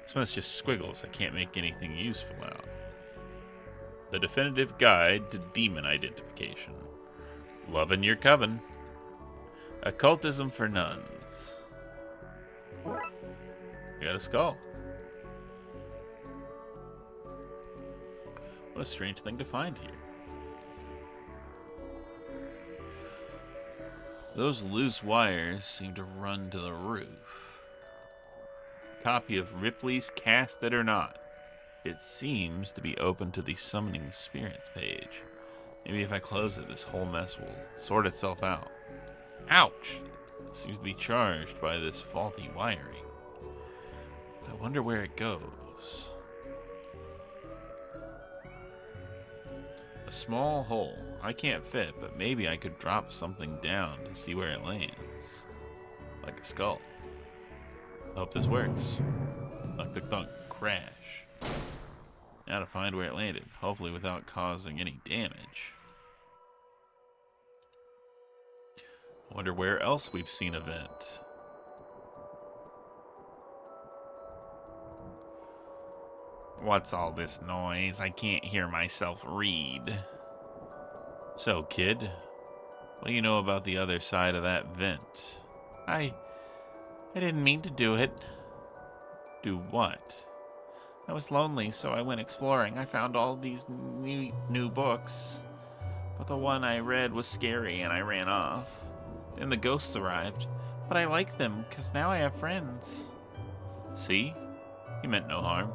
This one's just squiggles. I can't make anything useful out. The definitive guide to demon identification. Loving your coven. Occultism for nuns. We got a skull. What a strange thing to find here. Those loose wires seem to run to the roof. Copy of Ripley's Cast It or Not. It seems to be open to the Summoning Spirits page. Maybe if I close it, this whole mess will sort itself out. Ouch! It seems to be charged by this faulty wiring. I wonder where it goes. A small hole. I can't fit, but maybe I could drop something down to see where it lands. Like a skull. I hope this works. Thunk, thunk, thunk. Crash. Now to find where it landed, hopefully without causing any damage. I wonder where else we've seen a vent. What's all this noise? I can't hear myself read. So, kid, what do you know about the other side of that vent? I didn't mean to do it. Do what? I was lonely, so I went exploring. I found all these new books. But the one I read was scary and I ran off. Then the ghosts arrived. But I like them, because now I have friends. See? He meant no harm.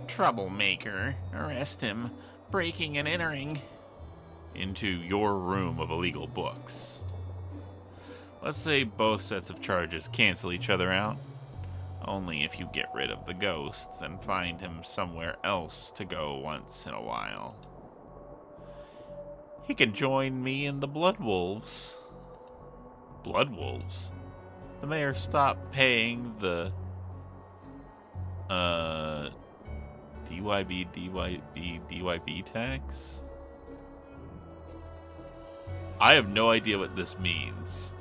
Troublemaker. Arrest him. Breaking and entering. Into your room of illegal books. Let's say both sets of charges cancel each other out. Only if you get rid of the ghosts and find him somewhere else to go once in a while. He can join me in the Blood Wolves. Blood Wolves? The mayor stopped paying the DYB tax? I have no idea what this means.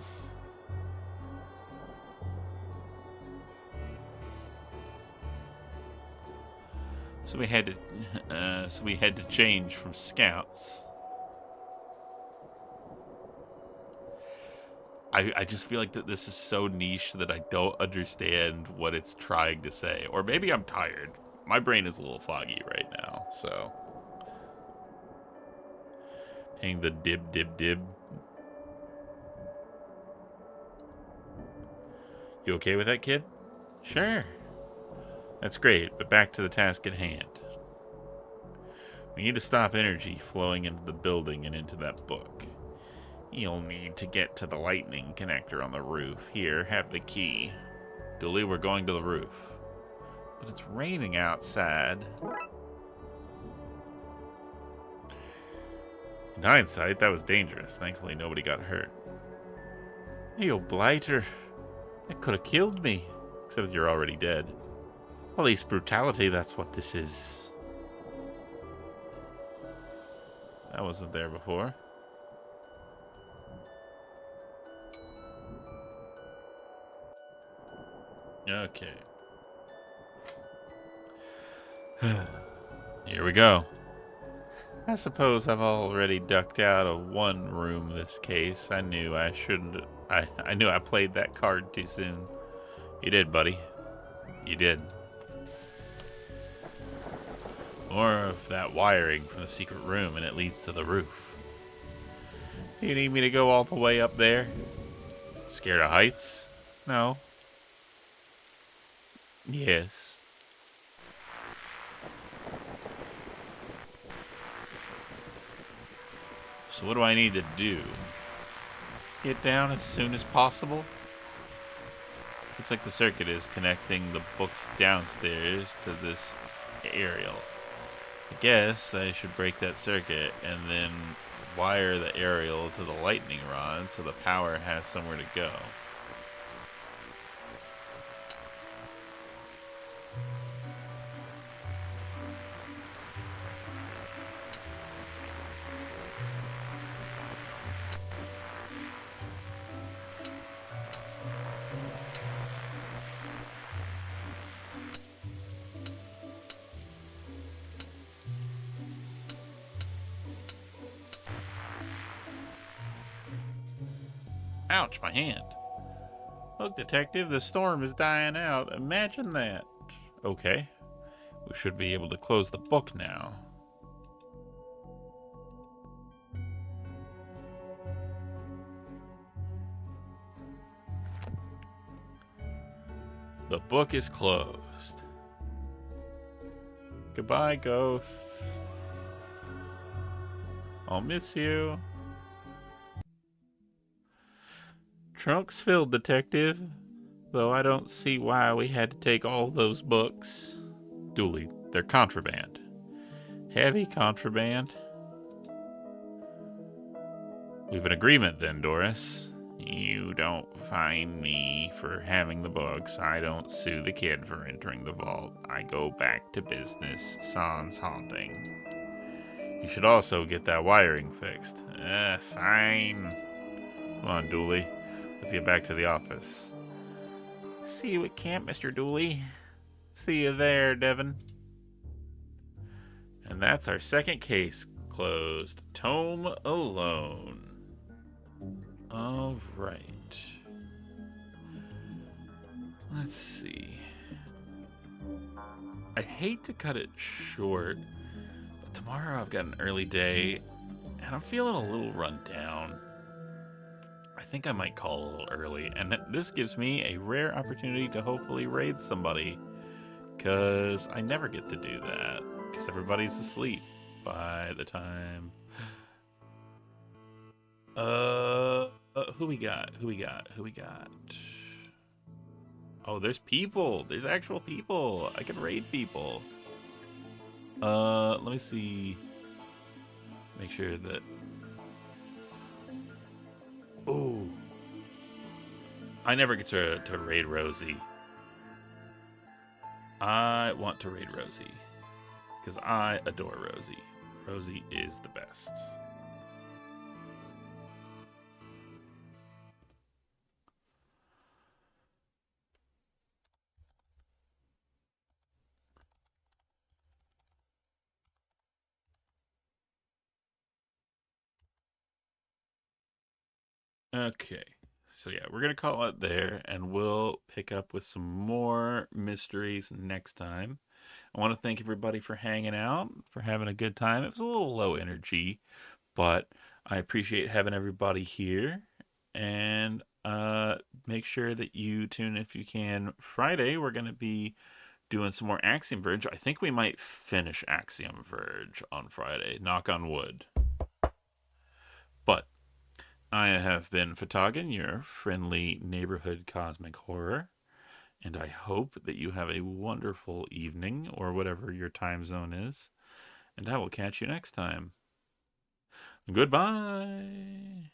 So we had to change from scouts. I just feel like that this is so niche that I don't understand what it's trying to say. Or maybe I'm tired. My brain is a little foggy right now, so. Hang the dib dib dib. You okay with that, kid? Sure. That's great, but back to the task at hand. We need to stop energy flowing into the building and into that book. You'll need to get to the lightning connector on the roof. Here, have the key. Dooley, we're going to the roof. But it's raining outside. In hindsight, that was dangerous. Thankfully, nobody got hurt. Hey, old blighter. That could have killed me. Except you're already dead. Police brutality, that's what this is. That wasn't there before. Okay. Here we go. I suppose I've already ducked out of one room this case. I knew I shouldn't. I knew I played that card too soon. You did, buddy. You did. More of that wiring from the secret room, and it leads to the roof. You need me to go all the way up there? Scared of heights? No. Yes. So what do I need to do? Get down as soon as possible? Looks like the circuit is connecting the books downstairs to this aerial. I guess I should break that circuit and then wire the aerial to the lightning rod so the power has somewhere to go. Ouch, my hand. Look, detective, the storm is dying out. Imagine that. Okay. We should be able to close the book now. The book is closed. Goodbye, ghosts. I'll miss you. Trunk's filled, detective. Though I don't see why we had to take all those books. Dooley, they're contraband. Heavy contraband. We've an agreement then, Doris. You don't fine me for having the books. I don't sue the kid for entering the vault. I go back to business sans haunting. You should also get that wiring fixed. Fine. Come on, Dooley. Let's get back to the office. See you at camp, Mr. Dooley. See you there, Devin. And that's our second case closed. Tome alone. All right. Let's see. I hate to cut it short, but tomorrow I've got an early day, and I'm feeling a little run down. I think I might call a little early, and this gives me a rare opportunity to hopefully raid somebody, because I never get to do that, because everybody's asleep by the time... who we got? Oh, there's people. There's actual people. I can raid people. Let me see. Make sure that... Oh. I never get to raid Rosie. I want to raid Rosie. Because I adore Rosie. Rosie is the best. Okay. So yeah, we're gonna call it there, and we'll pick up with some more mysteries next time. I want to thank everybody for hanging out, for having a good time. It was a little low energy, but I appreciate having everybody here. And make sure that you tune if you can. Friday, we're going to be doing some more Axiom Verge. I think we might finish Axiom Verge on Friday. Knock on wood. But I have been Fatagan, your friendly neighborhood cosmic horror. And I hope that you have a wonderful evening or whatever your time zone is. And I will catch you next time. Goodbye.